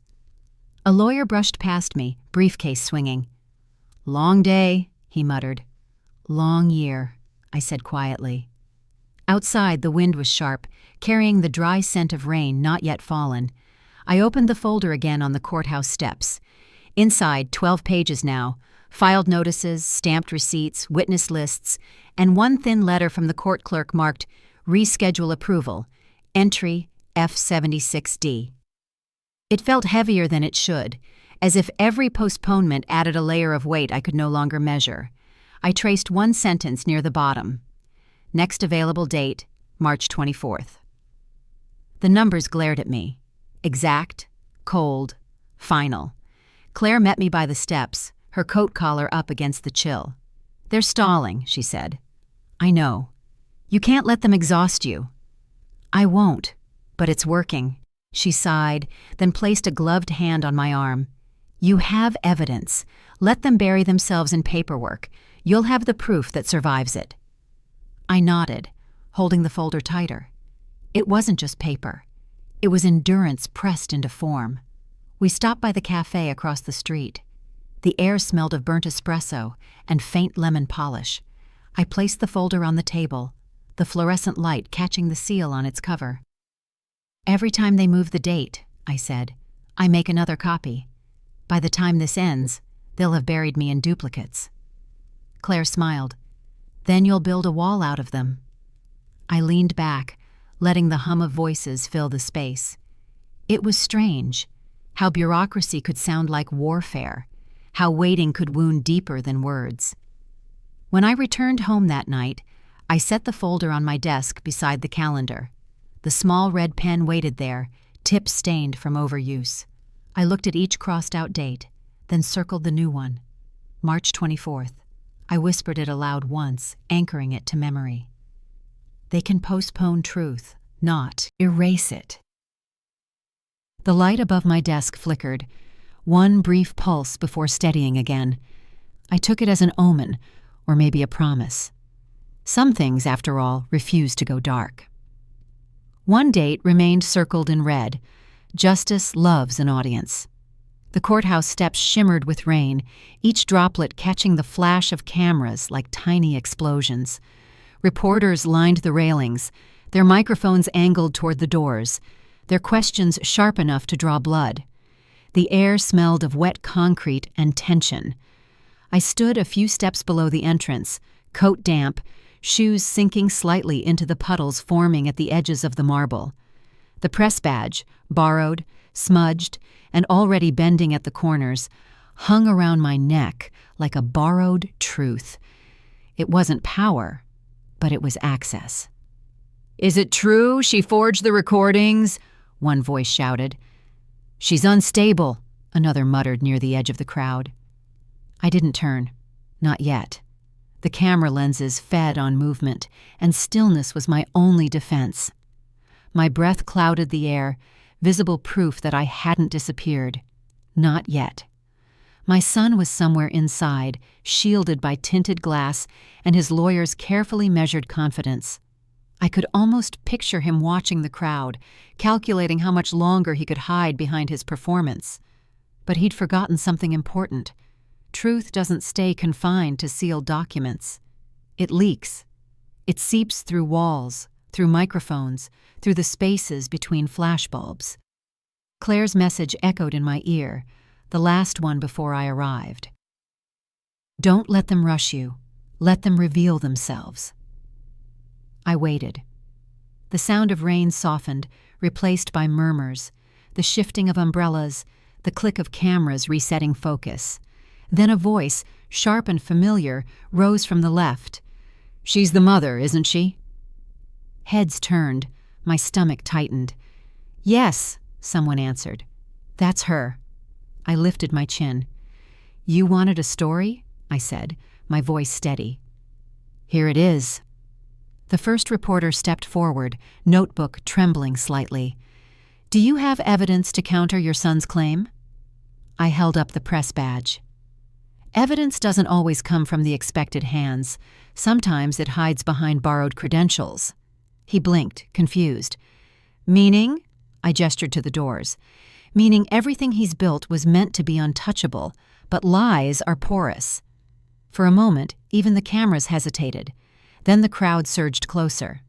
A lawyer brushed past me, briefcase swinging. Long day, he muttered. Long year, I said quietly. Outside, the wind was sharp, carrying the dry scent of rain not yet fallen. I opened the folder again on the courthouse steps. Inside, 12 pages now, filed notices, stamped receipts, witness lists, and one thin letter from the court clerk marked Reschedule Approval, Entry F76D. It felt heavier than it should, as if every postponement added a layer of weight I could no longer measure. I traced one sentence near the bottom. Next available date, March 24th. The numbers glared at me. Exact, cold, final. Claire met me by the steps, her coat collar up against the chill. They're stalling, she said. I know. You can't let them exhaust you. I won't, but it's working. She sighed, then placed a gloved hand on my arm. You have evidence. Let them bury themselves in paperwork. You'll have the proof that survives it. I nodded, holding the folder tighter. It wasn't just paper. It was endurance pressed into form. We stopped by the cafe across the street. The air smelled of burnt espresso and faint lemon polish. I placed the folder on the table, the fluorescent light catching the seal on its cover. Every time they move the date, I said, I make another copy. By the time this ends, they'll have buried me in duplicates. Claire smiled. Then you'll build a wall out of them. I leaned back, letting the hum of voices fill the space. It was strange, how bureaucracy could sound like warfare, how waiting could wound deeper than words. When I returned home that night, I set the folder on my desk beside the calendar. The small red pen waited there, tip stained from overuse. I looked at each crossed-out date, then circled the new one. March 24th. I whispered it aloud once, anchoring it to memory. They can postpone truth, not erase it. The light above my desk flickered, one brief pulse before steadying again. I took it as an omen, or maybe a promise. Some things, after all, refuse to go dark. One date remained circled in red. Justice loves an audience. The courthouse steps shimmered with rain, each droplet catching the flash of cameras like tiny explosions. Reporters lined the railings, their microphones angled toward the doors, their questions sharp enough to draw blood. The air smelled of wet concrete and tension. I stood a few steps below the entrance, coat damp, shoes sinking slightly into the puddles forming at the edges of the marble. The press badge, borrowed, smudged, and already bending at the corners, hung around my neck like a borrowed truth. It wasn't power, but it was access. "Is it true she forged the recordings?" one voice shouted. "She's unstable," another muttered near the edge of the crowd. I didn't turn. Not yet. The camera lenses fed on movement, and stillness was my only defense. My breath clouded the air, visible proof that I hadn't disappeared. Not yet. My son was somewhere inside, shielded by tinted glass and his lawyer's carefully measured confidence. I could almost picture him watching the crowd, calculating how much longer he could hide behind his performance. But he'd forgotten something important. Truth doesn't stay confined to sealed documents. It leaks. It seeps through walls, through microphones, through the spaces between flashbulbs. Claire's message echoed in my ear, the last one before I arrived. "Don't let them rush you. Let them reveal themselves." I waited. The sound of rain softened, replaced by murmurs, the shifting of umbrellas, the click of cameras resetting focus. Then a voice, sharp and familiar, rose from the left. "She's the mother, isn't she?" Heads turned. My stomach tightened. "Yes," someone answered. "That's her." I lifted my chin. "You wanted a story?" I said, my voice steady. "Here it is." The first reporter stepped forward, notebook trembling slightly. "Do you have evidence to counter your son's claim?" I held up the press badge. Evidence doesn't always come from the expected hands. Sometimes it hides behind borrowed credentials. He blinked, confused. "Meaning?" I gestured to the doors. "Meaning everything he's built was meant to be untouchable, but lies are porous." For a moment, even the cameras hesitated. Then the crowd surged closer.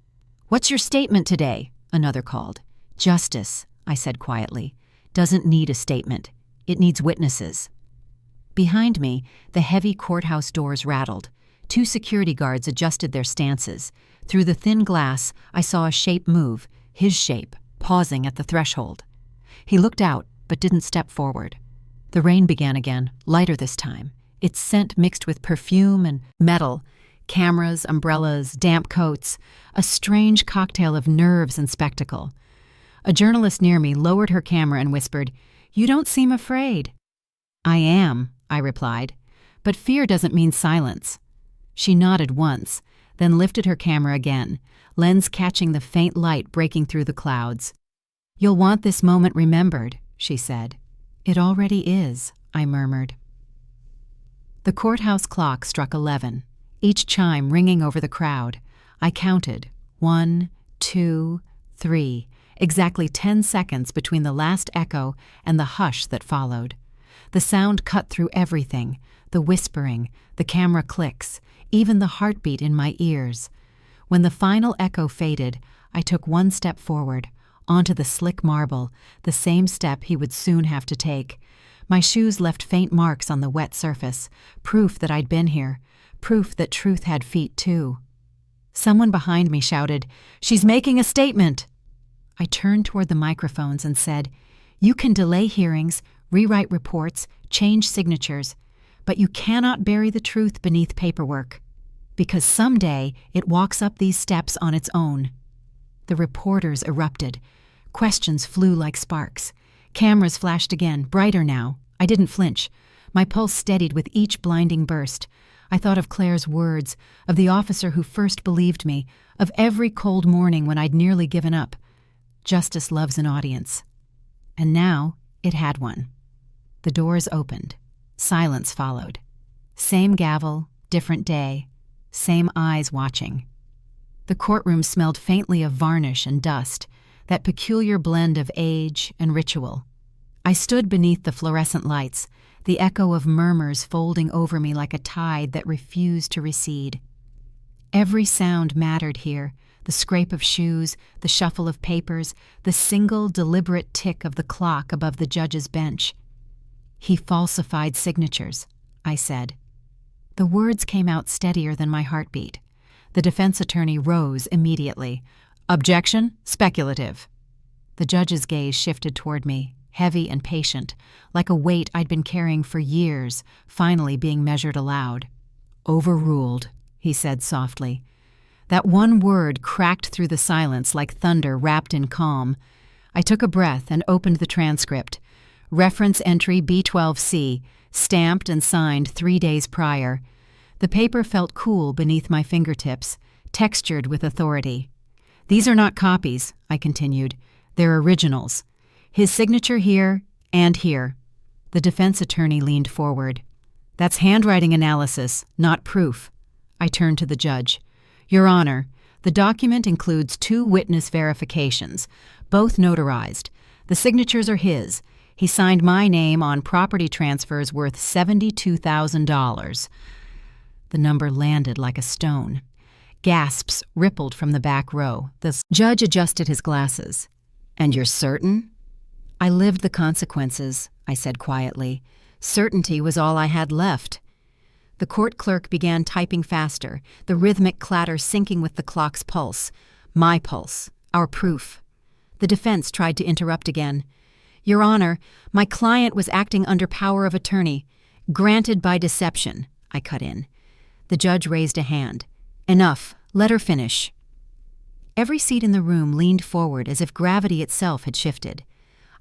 "What's your statement today?" another called. "Justice," I said quietly, "doesn't need a statement. It needs witnesses." Behind me, the heavy courthouse doors rattled. 2 security guards adjusted their stances. Through the thin glass, I saw a shape move, his shape, pausing at the threshold. He looked out, but didn't step forward. The rain began again, lighter this time, its scent mixed with perfume and metal, cameras, umbrellas, damp coats, a strange cocktail of nerves and spectacle. A journalist near me lowered her camera and whispered, "You don't seem afraid." "I am," I replied, "but fear doesn't mean silence." She nodded once, then lifted her camera again, lens catching the faint light breaking through the clouds. "You'll want this moment remembered," she said. "It already is," I murmured. The courthouse clock struck 11, each chime ringing over the crowd. I counted, 1, 2, 3, exactly 10 seconds between the last echo and the hush that followed. The sound cut through everything, the whispering, the camera clicks, even the heartbeat in my ears. When the final echo faded, I took one step forward, onto the slick marble, the same step he would soon have to take. My shoes left faint marks on the wet surface, proof that I'd been here, proof that truth had feet too. Someone behind me shouted, "She's making a statement!" I turned toward the microphones and said, "You can delay hearings, rewrite reports, change signatures, but you cannot bury the truth beneath paperwork, because someday it walks up these steps on its own." The reporters erupted. Questions flew like sparks. Cameras flashed again, brighter now. I didn't flinch. My pulse steadied with each blinding burst. I thought of Claire's words, of the officer who first believed me, of every cold morning when I'd nearly given up. Justice loves an audience. And now it had one. The doors opened. Silence followed. Same gavel, different day, same eyes watching. The courtroom smelled faintly of varnish and dust. that peculiar blend of age and ritual. I stood beneath the fluorescent lights, the echo of murmurs folding over me like a tide that refused to recede. Every sound mattered here, the scrape of shoes, the shuffle of papers, the single deliberate tick of the clock above the judge's bench. "He falsified signatures," I said. The words came out steadier than my heartbeat. The defense attorney rose immediately. "Objection, speculative." The judge's gaze shifted toward me, heavy and patient, like a weight I'd been carrying for years, finally being measured aloud. "Overruled," he said softly. That one word cracked through the silence like thunder wrapped in calm. I took a breath and opened the transcript. Reference entry B12C, stamped and signed 3 days prior. The paper felt cool beneath my fingertips, textured with authority. "These are not copies," I continued. "They're originals. His signature here and here." The defense attorney leaned forward. "That's handwriting analysis, not proof." I turned to the judge. "Your Honor, the document includes 2 witness verifications, both notarized. The signatures are his. He signed my name on property transfers worth $72,000. The number landed like a stone. Gasps rippled from the back row. The judge adjusted his glasses. "And you're certain?" "I lived the consequences," I said quietly. Certainty was all I had left. The court clerk began typing faster, the rhythmic clatter syncing with the clock's pulse. My pulse. Our proof. The defense tried to interrupt again. "Your Honor, my client was acting under power of attorney. Granted by deception," I cut in. The judge raised a hand. "Enough. Let her finish." Every seat in the room leaned forward as if gravity itself had shifted.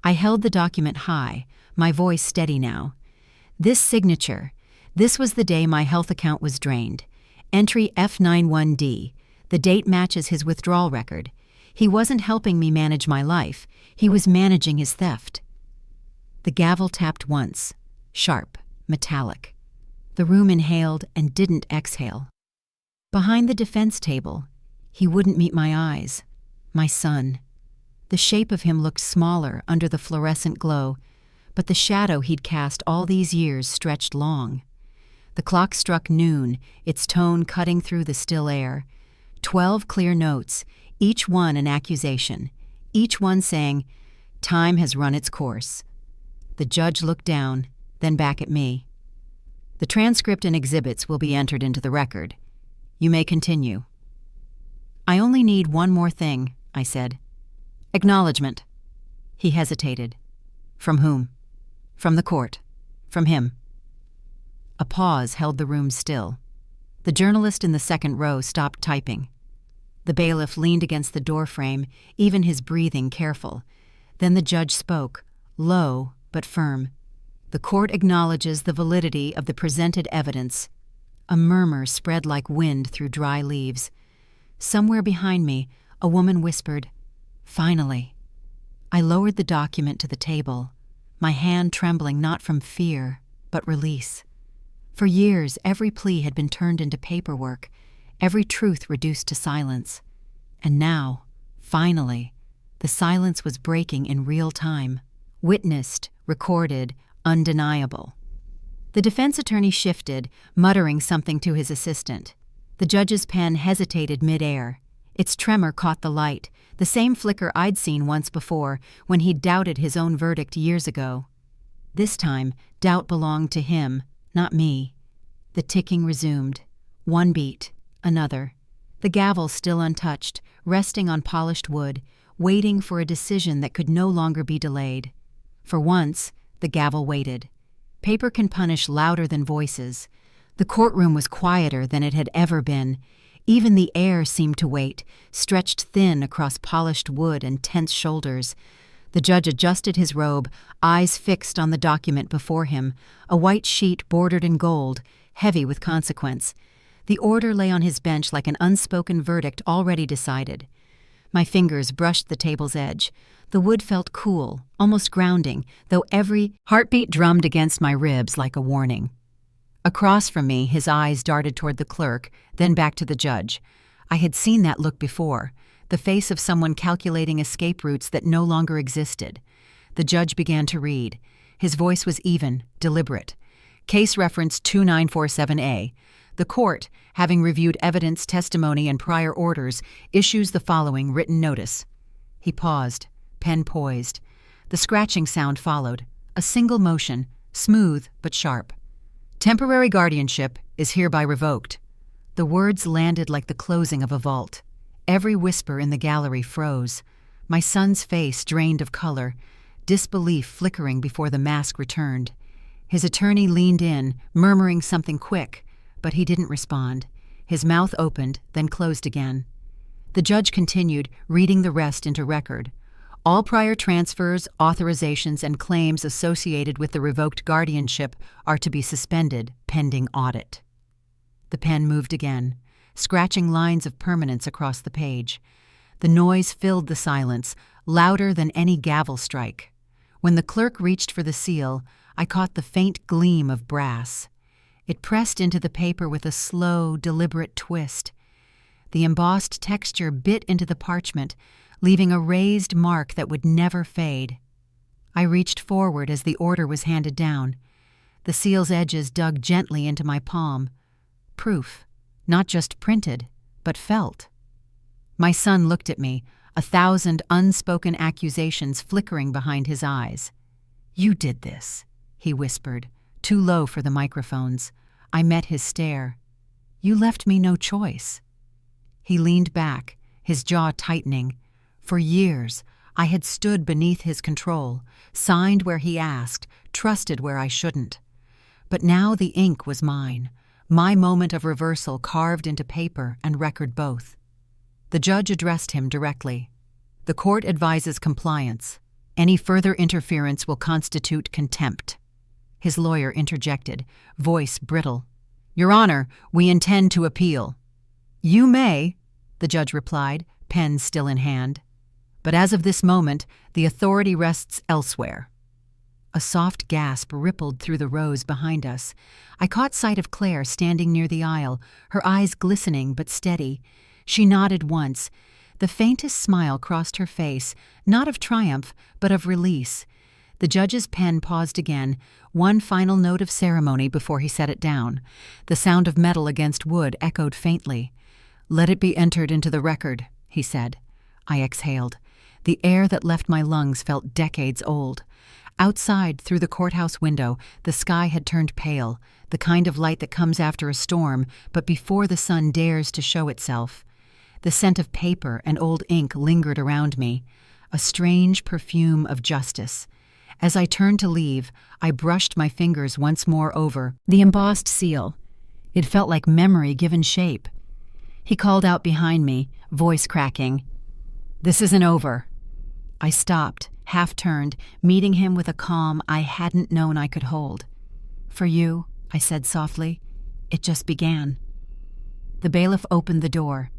I held the document high, my voice steady now. "This signature. This was the day my health account was drained. Entry F91D. The date matches his withdrawal record. He wasn't helping me manage my life. He was managing his theft." The gavel tapped once. Sharp, metallic. The room inhaled and didn't exhale. Behind the defense table, he wouldn't meet my eyes. My son. The shape of him looked smaller under the fluorescent glow, but the shadow he'd cast all these years stretched long. The clock struck noon, its tone cutting through the still air. 12 clear notes, each one an accusation, each one saying, "Time has run its course." The judge looked down, then back at me. "The transcript and exhibits will be entered into the record. You may continue." "I only need one more thing," I said. "Acknowledgement." He hesitated. "From whom?" "From the court. From him." A pause held the room still. The journalist in the second row stopped typing. The bailiff leaned against the doorframe, even his breathing careful. Then the judge spoke, low but firm. "The court acknowledges the validity of the presented evidence." A murmur spread like wind through dry leaves. Somewhere behind me, a woman whispered, "Finally." I lowered the document to the table, my hand trembling not from fear, but release. For years, every plea had been turned into paperwork, every truth reduced to silence. And now, finally, the silence was breaking in real time. Witnessed, recorded, undeniable. The defense attorney shifted, muttering something to his assistant. The judge's pen hesitated mid-air. Its tremor caught the light, the same flicker I'd seen once before when he'd doubted his own verdict years ago. This time, doubt belonged to him, not me. The ticking resumed. One beat, another. The gavel still untouched, resting on polished wood, waiting for a decision that could no longer be delayed. For once, the gavel waited. Paper can punish louder than voices. The courtroom was quieter than it had ever been. Even the air seemed to wait, stretched thin across polished wood and tense shoulders. The judge adjusted his robe, eyes fixed on the document before him, a white sheet bordered in gold, heavy with consequence. The order lay on his bench like an unspoken verdict already decided. My fingers brushed the table's edge. The wood felt cool, almost grounding, though every heartbeat drummed against my ribs like a warning. Across from me, his eyes darted toward the clerk, then back to the judge. I had seen that look before, the face of someone calculating escape routes that no longer existed. The judge began to read. His voice was even, deliberate. Case reference 2947A. The court, having reviewed evidence, testimony, and prior orders, issues the following written notice. He paused, pen poised. The scratching sound followed, a single motion, smooth but sharp. Temporary guardianship is hereby revoked. The words landed like the closing of a vault. Every whisper in the gallery froze. My son's face drained of color, disbelief flickering before the mask returned. His attorney leaned in, murmuring something quick, but he didn't respond. His mouth opened, then closed again. The judge continued, reading the rest into record. All prior transfers, authorizations, and claims associated with the revoked guardianship are to be suspended pending audit. The pen moved again, scratching lines of permanence across the page. The noise filled the silence, louder than any gavel strike. When the clerk reached for the seal, I caught the faint gleam of brass. It pressed into the paper with a slow, deliberate twist. The embossed texture bit into the parchment, leaving a raised mark that would never fade. I reached forward as the order was handed down. The seal's edges dug gently into my palm. Proof, not just printed, but felt. My son looked at me, 1,000 unspoken accusations flickering behind his eyes. "You did this," he whispered, too low for the microphones. I met his stare. "You left me no choice." He leaned back, his jaw tightening. For years, I had stood beneath his control, signed where he asked, trusted where I shouldn't. But now the ink was mine, my moment of reversal carved into paper and record both. The judge addressed him directly. "The court advises compliance. Any further interference will constitute contempt." His lawyer interjected, voice brittle. "Your Honor, we intend to appeal." "You may," the judge replied, pen still in hand. "But as of this moment, the authority rests elsewhere." A soft gasp rippled through the rows behind us. I caught sight of Claire standing near the aisle, her eyes glistening but steady. She nodded once. The faintest smile crossed her face, not of triumph, but of release. The judge's pen paused again, one final note of ceremony before he set it down. The sound of metal against wood echoed faintly. "Let it be entered into the record," he said. I exhaled. The air that left my lungs felt decades old. Outside, through the courthouse window, the sky had turned pale, the kind of light that comes after a storm, but before the sun dares to show itself. The scent of paper and old ink lingered around me, a strange perfume of justice. As I turned to leave, I brushed my fingers once more over the embossed seal. It felt like memory given shape. He called out behind me, voice cracking, "This isn't over." I stopped, half-turned, meeting him with a calm I hadn't known I could hold. "For you," I said softly, "it just began." The bailiff opened the door.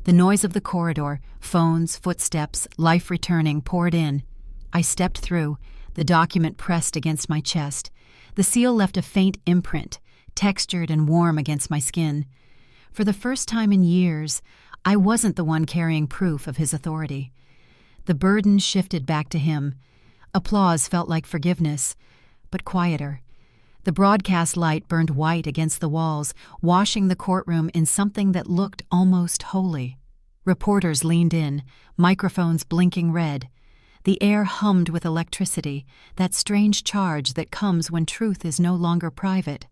The noise of the corridor, phones, footsteps, life returning, poured in. I stepped through, the document pressed against my chest. The seal left a faint imprint, textured and warm against my skin. For the first time in years, I wasn't the one carrying proof of his authority. The burden shifted back to him. Applause felt like forgiveness, but quieter. The broadcast light burned white against the walls, washing the courtroom in something that looked almost holy. Reporters leaned in, microphones blinking red. The air hummed with electricity, that strange charge that comes when truth is no longer private.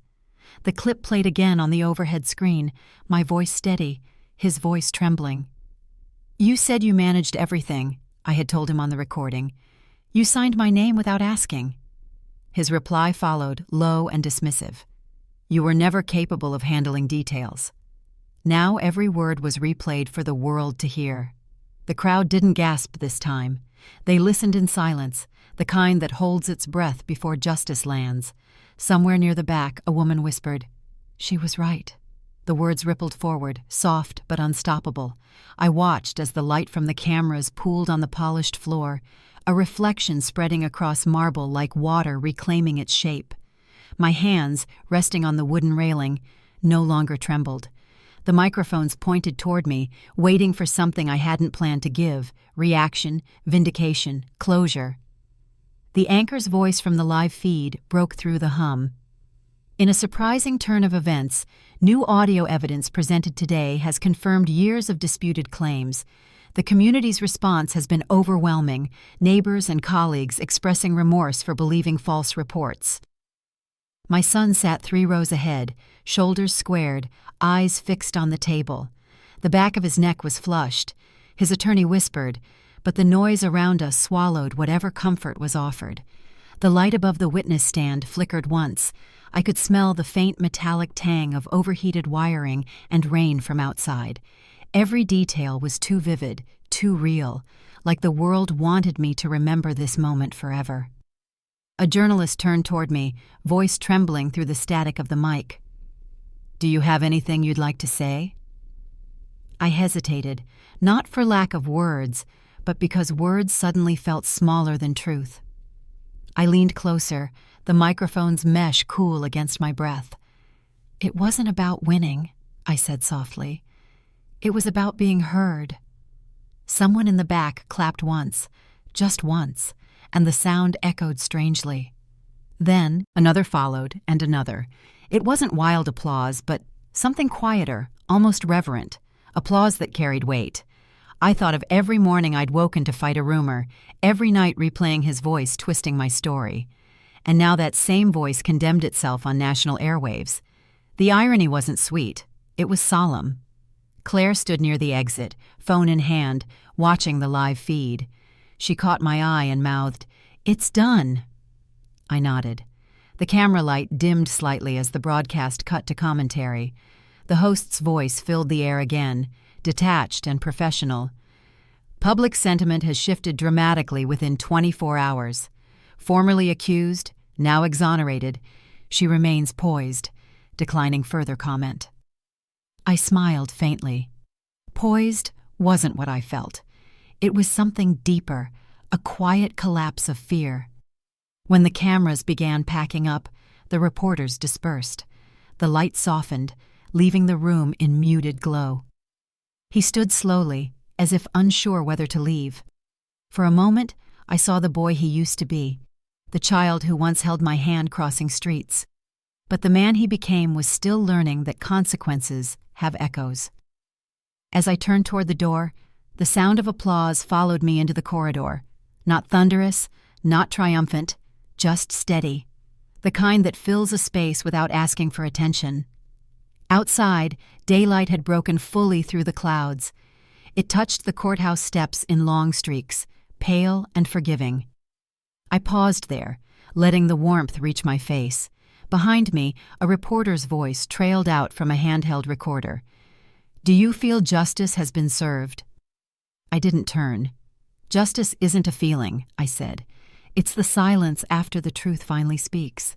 The clip played again on the overhead screen, my voice steady, his voice trembling. "You said you managed everything," I had told him on the recording. "You signed my name without asking." His reply followed, low and dismissive. "You were never capable of handling details." Now every word was replayed for the world to hear. The crowd didn't gasp this time. They listened in silence, the kind that holds its breath before justice lands. Somewhere near the back, a woman whispered, "She was right." The words rippled forward, soft but unstoppable. I watched as the light from the cameras pooled on the polished floor, a reflection spreading across marble like water reclaiming its shape. My hands, resting on the wooden railing, no longer trembled. The microphones pointed toward me, waiting for something I hadn't planned to give: reaction, vindication, closure. The anchor's voice from the live feed broke through the hum. In a surprising turn of events, new audio evidence presented today has confirmed years of disputed claims. The community's response has been overwhelming, neighbors and colleagues expressing remorse for believing false reports. My son sat 3 rows ahead, shoulders squared, eyes fixed on the table. The back of his neck was flushed. His attorney whispered, but the noise around us swallowed whatever comfort was offered. The light above the witness stand flickered once. I could smell the faint metallic tang of overheated wiring and rain from outside. Every detail was too vivid, too real, like the world wanted me to remember this moment forever. A journalist turned toward me, voice trembling through the static of the mic. "Do you have anything you'd like to say?" I hesitated, not for lack of words, but because words suddenly felt smaller than truth. I leaned closer, the microphone's mesh cool against my breath. "It wasn't about winning," I said softly. "It was about being heard." Someone in the back clapped once, just once, and the sound echoed strangely. Then another followed, and another. It wasn't wild applause, but something quieter, almost reverent, applause that carried weight. I thought of every morning I'd woken to fight a rumor, every night replaying his voice twisting my story. And now that same voice condemned itself on national airwaves. The irony wasn't sweet, it was solemn. Claire stood near the exit, phone in hand, watching the live feed. She caught my eye and mouthed, "It's done." I nodded. The camera light dimmed slightly as the broadcast cut to commentary. The host's voice filled the air again, detached and professional. "Public sentiment has shifted dramatically within 24 hours. Formerly accused, now exonerated, she remains poised," declining further comment. I smiled faintly. Poised wasn't what I felt. It was something deeper, a quiet collapse of fear. When the cameras began packing up, the reporters dispersed. The light softened, leaving the room in muted glow. He stood slowly, as if unsure whether to leave. For a moment, I saw the boy he used to be, the child who once held my hand crossing streets. But the man he became was still learning that consequences have echoes. As I turned toward the door, the sound of applause followed me into the corridor. Not thunderous, not triumphant, just steady. The kind that fills a space without asking for attention. Outside, daylight had broken fully through the clouds. It touched the courthouse steps in long streaks, pale and forgiving. I paused there, letting the warmth reach my face. Behind me, a reporter's voice trailed out from a handheld recorder. "Do you feel justice has been served?" I didn't turn. "Justice isn't a feeling," I said. "It's the silence after the truth finally speaks."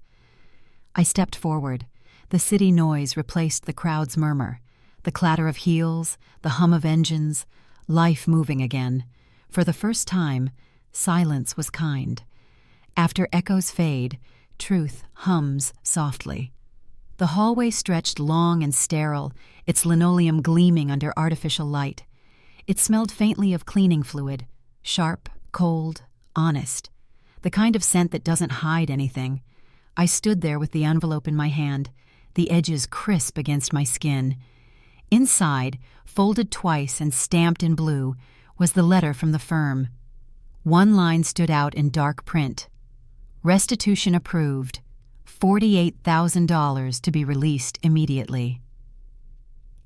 I stepped forward. The city noise replaced the crowd's murmur. The clatter of heels, the hum of engines, life moving again. For the first time, silence was kind. After echoes fade, truth hums softly. The hallway stretched long and sterile, its linoleum gleaming under artificial light. It smelled faintly of cleaning fluid, sharp, cold, honest. The kind of scent that doesn't hide anything. I stood there with the envelope in my hand, the edges crisp against my skin. Inside, folded twice and stamped in blue, was the letter from the firm. One line stood out in dark print. Restitution approved. $48,000 to be released immediately.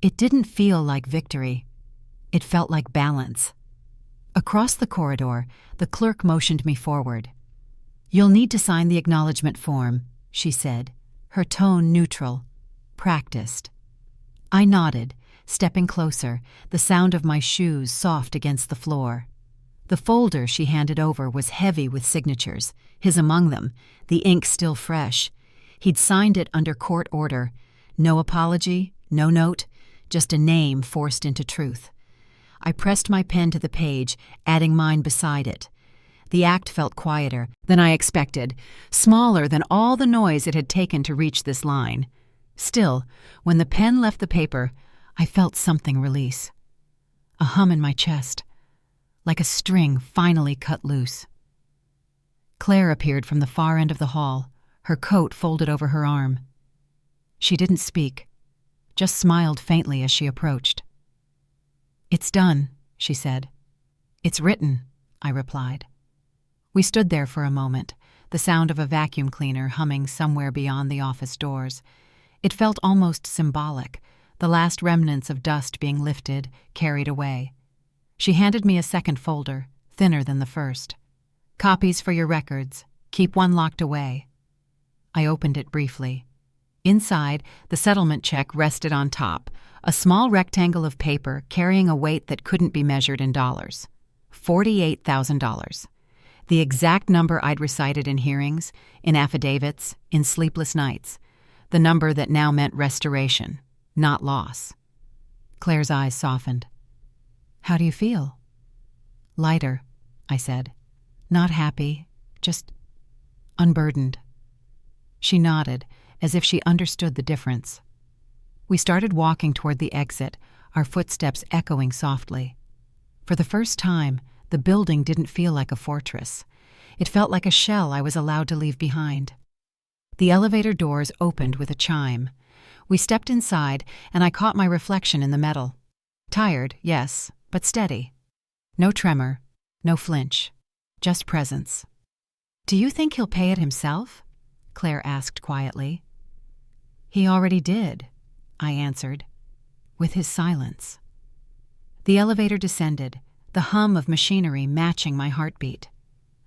It didn't feel like victory. It felt like balance. Across the corridor, the clerk motioned me forward. "You'll need to sign the acknowledgement form," she said, her tone neutral, practiced. I nodded, stepping closer, the sound of my shoes soft against the floor. The folder she handed over was heavy with signatures, his among them, the ink still fresh. He'd signed it under court order. No apology, no note, just a name forced into truth. I pressed my pen to the page, adding mine beside it. The act felt quieter than I expected, smaller than all the noise it had taken to reach this line. Still, when the pen left the paper, I felt something release. A hum in my chest, like a string finally cut loose. Claire appeared from the far end of the hall, her coat folded over her arm. She didn't speak, just smiled faintly as she approached. "It's done," she said. "It's written," I replied. We stood there for a moment, the sound of a vacuum cleaner humming somewhere beyond the office doors. It felt almost symbolic, the last remnants of dust being lifted, carried away. She handed me a second folder, thinner than the first. "Copies for your records. Keep one locked away." I opened it briefly. Inside, the settlement check rested on top, a small rectangle of paper carrying a weight that couldn't be measured in dollars. $48,000. The exact number I'd recited in hearings, in affidavits, in sleepless nights. The number that now meant restoration, not loss. Claire's eyes softened. "How do you feel?" "Lighter," I said. "Not happy, just unburdened." She nodded, as if she understood the difference. We started walking toward the exit, our footsteps echoing softly. For the first time, the building didn't feel like a fortress. It felt like a shell I was allowed to leave behind. The elevator doors opened with a chime. We stepped inside, and I caught my reflection in the metal. Tired, yes, but steady. No tremor, no flinch, just presence. "Do you think he'll pay it himself?" Claire asked quietly. "He already did," I answered, with his silence. The elevator descended, the hum of machinery matching my heartbeat.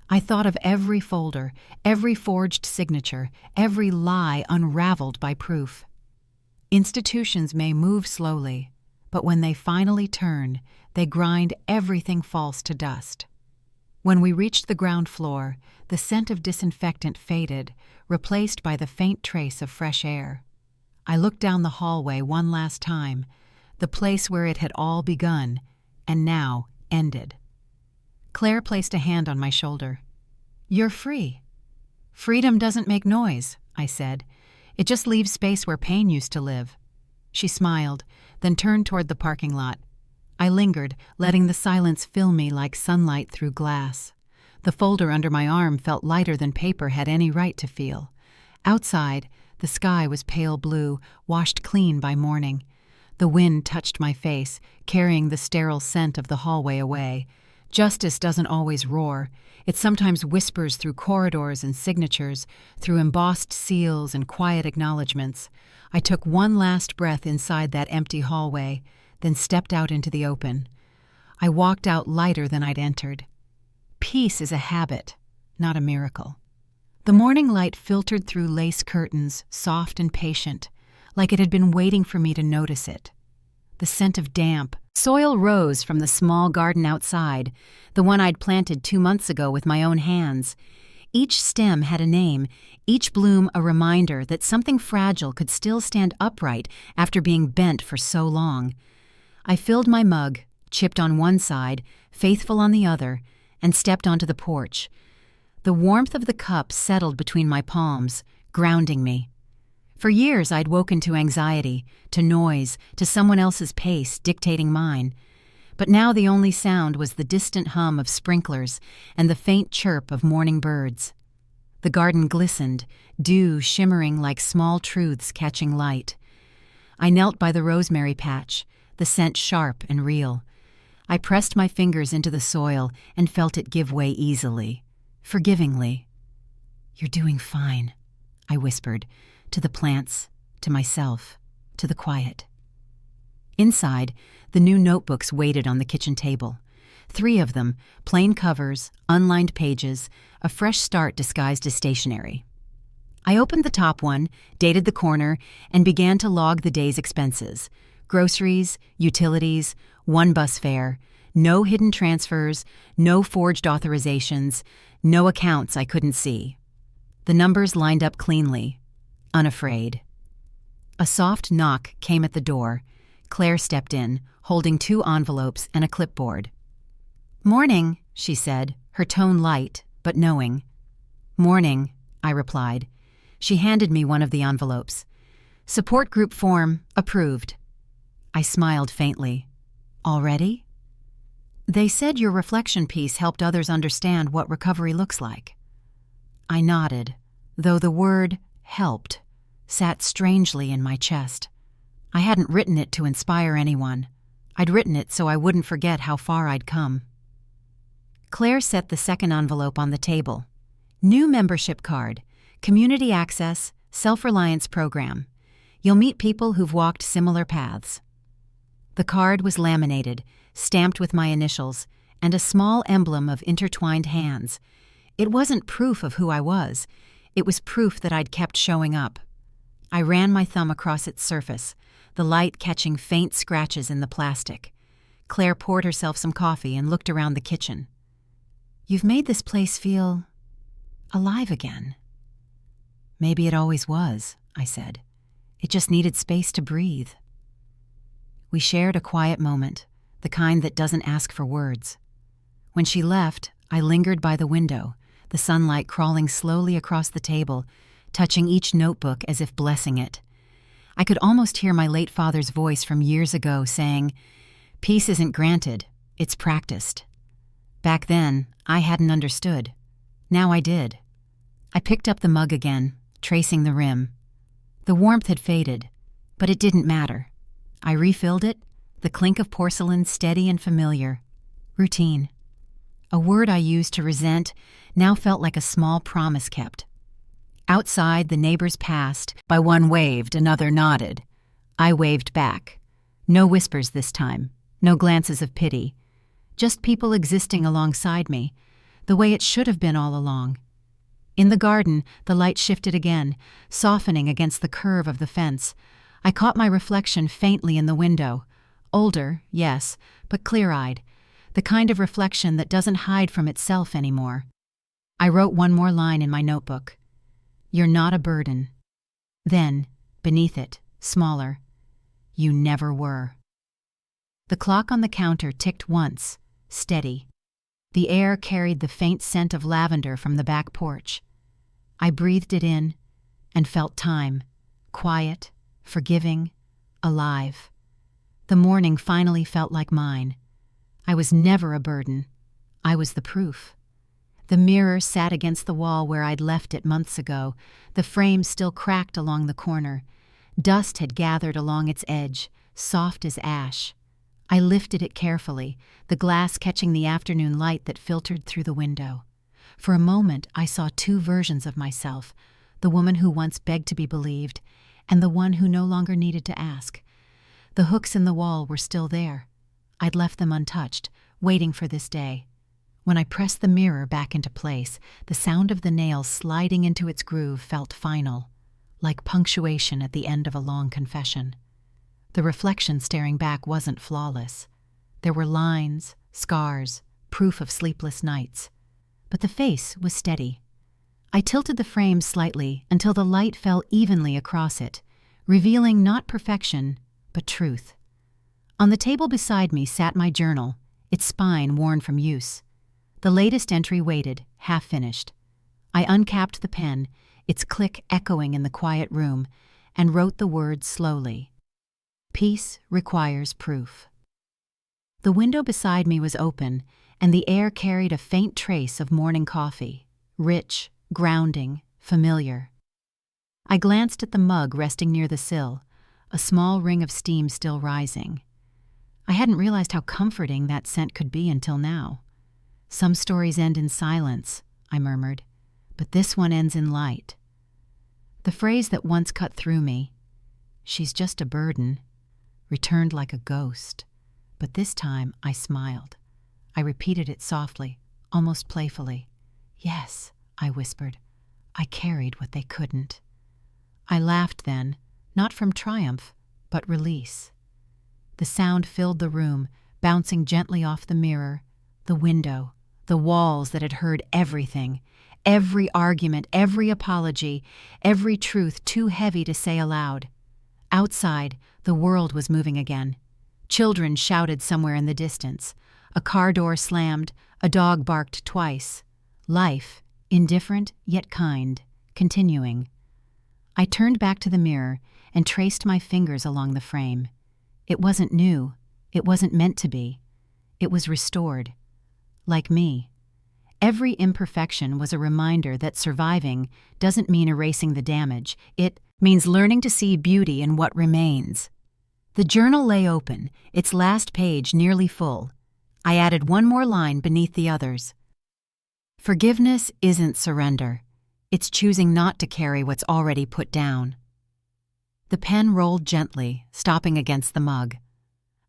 I thought of every folder, every forged signature, every lie unraveled by proof. Institutions may move slowly, but when they finally turn, they grind everything false to dust. When we reached the ground floor, the scent of disinfectant faded, replaced by the faint trace of fresh air. I looked down the hallway one last time, the place where it had all begun, and now ended. Claire placed a hand on my shoulder. "You're free." "Freedom doesn't make noise," I said. "It just leaves space where pain used to live." She smiled, then turned toward the parking lot. I lingered, letting the silence fill me like sunlight through glass. The folder under my arm felt lighter than paper had any right to feel. Outside, the sky was pale blue, washed clean by morning. The wind touched my face, carrying the sterile scent of the hallway away. Justice doesn't always roar. It sometimes whispers through corridors and signatures, through embossed seals and quiet acknowledgments. I took one last breath inside that empty hallway, then stepped out into the open. I walked out lighter than I'd entered. Peace is a habit, not a miracle. The morning light filtered through lace curtains, soft and patient, like it had been waiting for me to notice it. The scent of damp soil rose from the small garden outside, the one I'd planted 2 months ago with my own hands. Each stem had a name, each bloom a reminder that something fragile could still stand upright after being bent for so long. I filled my mug, chipped on one side, faithful on the other, and stepped onto the porch. The warmth of the cup settled between my palms, grounding me. For years I'd woken to anxiety, to noise, to someone else's pace dictating mine. But now the only sound was the distant hum of sprinklers and the faint chirp of morning birds. The garden glistened, dew shimmering like small truths catching light. I knelt by the rosemary patch, the scent sharp and real. I pressed my fingers into the soil and felt it give way easily, forgivingly. "You're doing fine," I whispered, to the plants, to myself, to the quiet. Inside, the new notebooks waited on the kitchen table. 3 of them, plain covers, unlined pages, a fresh start disguised as stationery. I opened the top one, dated the corner, and began to log the day's expenses. Groceries, utilities, 1 bus fare, no hidden transfers, no forged authorizations, no accounts I couldn't see. The numbers lined up cleanly, unafraid. A soft knock came at the door. Claire stepped in, holding 2 envelopes and a clipboard. "Morning," she said, her tone light, but knowing. "Morning," I replied. She handed me one of the envelopes. "Support group form, approved." I smiled faintly. Already? They said your reflection piece helped others understand what recovery looks like. I nodded, though the word helped sat strangely in my chest. I hadn't written it to inspire anyone. I'd written it so I wouldn't forget how far I'd come. Claire set the second envelope on the table. New membership card, community access, self-reliance program. You'll meet people who've walked similar paths. The card was laminated, stamped with my initials, and a small emblem of intertwined hands. It wasn't proof of who I was. It was proof that I'd kept showing up. I ran my thumb across its surface, the light catching faint scratches in the plastic. Claire poured herself some coffee and looked around the kitchen. You've made this place feel alive again. Maybe it always was, I said. It just needed space to breathe. We shared a quiet moment, the kind that doesn't ask for words. When she left, I lingered by the window, the sunlight crawling slowly across the table, touching each notebook as if blessing it. I could almost hear my late father's voice from years ago saying, "Peace isn't granted, it's practiced." Back then, I hadn't understood. Now I did. I picked up the mug again, tracing the rim. The warmth had faded, but it didn't matter. I refilled it, the clink of porcelain steady and familiar. Routine. A word I used to resent now felt like a small promise kept. Outside, the neighbors passed. By one waved, another nodded. I waved back. No whispers this time, no glances of pity. Just people existing alongside me, the way it should have been all along. In the garden, the light shifted again, softening against the curve of the fence. I caught my reflection faintly in the window. Older, yes, but clear-eyed. The kind of reflection that doesn't hide from itself anymore. I wrote one more line in my notebook. You're not a burden. Then, beneath it, smaller, you never were. The clock on the counter ticked once, steady. The air carried the faint scent of lavender from the back porch. I breathed it in and felt time, quiet, forgiving, alive. The morning finally felt like mine. I was never a burden. I was the proof. The mirror sat against the wall where I'd left it months ago, the frame still cracked along the corner. Dust had gathered along its edge, soft as ash. I lifted it carefully, the glass catching the afternoon light that filtered through the window. For a moment, I saw two versions of myself, the woman who once begged to be believed, and the one who no longer needed to ask. The hooks in the wall were still there. I'd left them untouched, waiting for this day. When I pressed the mirror back into place, the sound of the nails sliding into its groove felt final, like punctuation at the end of a long confession. The reflection staring back wasn't flawless. There were lines, scars, proof of sleepless nights. But the face was steady. I tilted the frame slightly until the light fell evenly across it, revealing not perfection, but truth. On the table beside me sat my journal, its spine worn from use. The latest entry waited, half-finished. I uncapped the pen, its click echoing in the quiet room, and wrote the words slowly. Peace requires proof. The window beside me was open, and the air carried a faint trace of morning coffee, rich, grounding, familiar. I glanced at the mug resting near the sill, a small ring of steam still rising. I hadn't realized how comforting that scent could be until now. Some stories end in silence, I murmured, but this one ends in light. The phrase that once cut through me, "She's just a burden," returned like a ghost, but this time I smiled. I repeated it softly, almost playfully. "Yes," I whispered, "I carried what they couldn't." I laughed then, not from triumph, but release. The sound filled the room, bouncing gently off the mirror, the window, the walls that had heard everything, every argument, every apology, every truth too heavy to say aloud. Outside, the world was moving again. Children shouted somewhere in the distance. A car door slammed, a dog barked twice. Life, indifferent yet kind, continuing. I turned back to the mirror and traced my fingers along the frame. It wasn't new. It wasn't meant to be. It was restored. Like me. Every imperfection was a reminder that surviving doesn't mean erasing the damage. It means learning to see beauty in what remains. The journal lay open, its last page nearly full. I added one more line beneath the others. Forgiveness isn't surrender. It's choosing not to carry what's already put down. The pen rolled gently, stopping against the mug.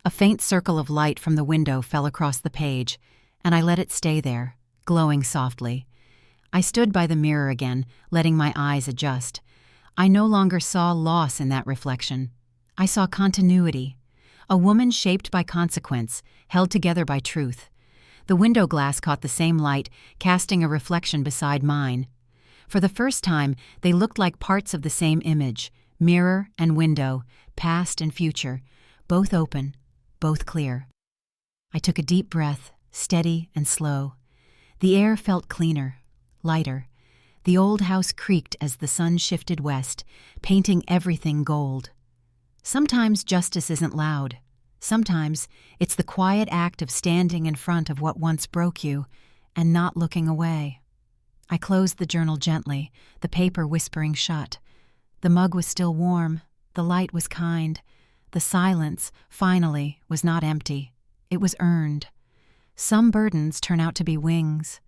A faint circle of light from the window fell across the page, and I let it stay there, glowing softly. I stood by the mirror again, letting my eyes adjust. I no longer saw loss in that reflection. I saw continuity. A woman shaped by consequence, held together by truth. The window glass caught the same light, casting a reflection beside mine. For the first time, they looked like parts of the same image, mirror and window, past and future, both open, both clear. I took a deep breath, steady and slow. The air felt cleaner, lighter. The old house creaked as the sun shifted west, painting everything gold. Sometimes justice isn't loud. Sometimes it's the quiet act of standing in front of what once broke you and not looking away. I closed the journal gently, the paper whispering shut. The mug was still warm. The light was kind. The silence, finally, was not empty. It was earned. Some burdens turn out to be wings.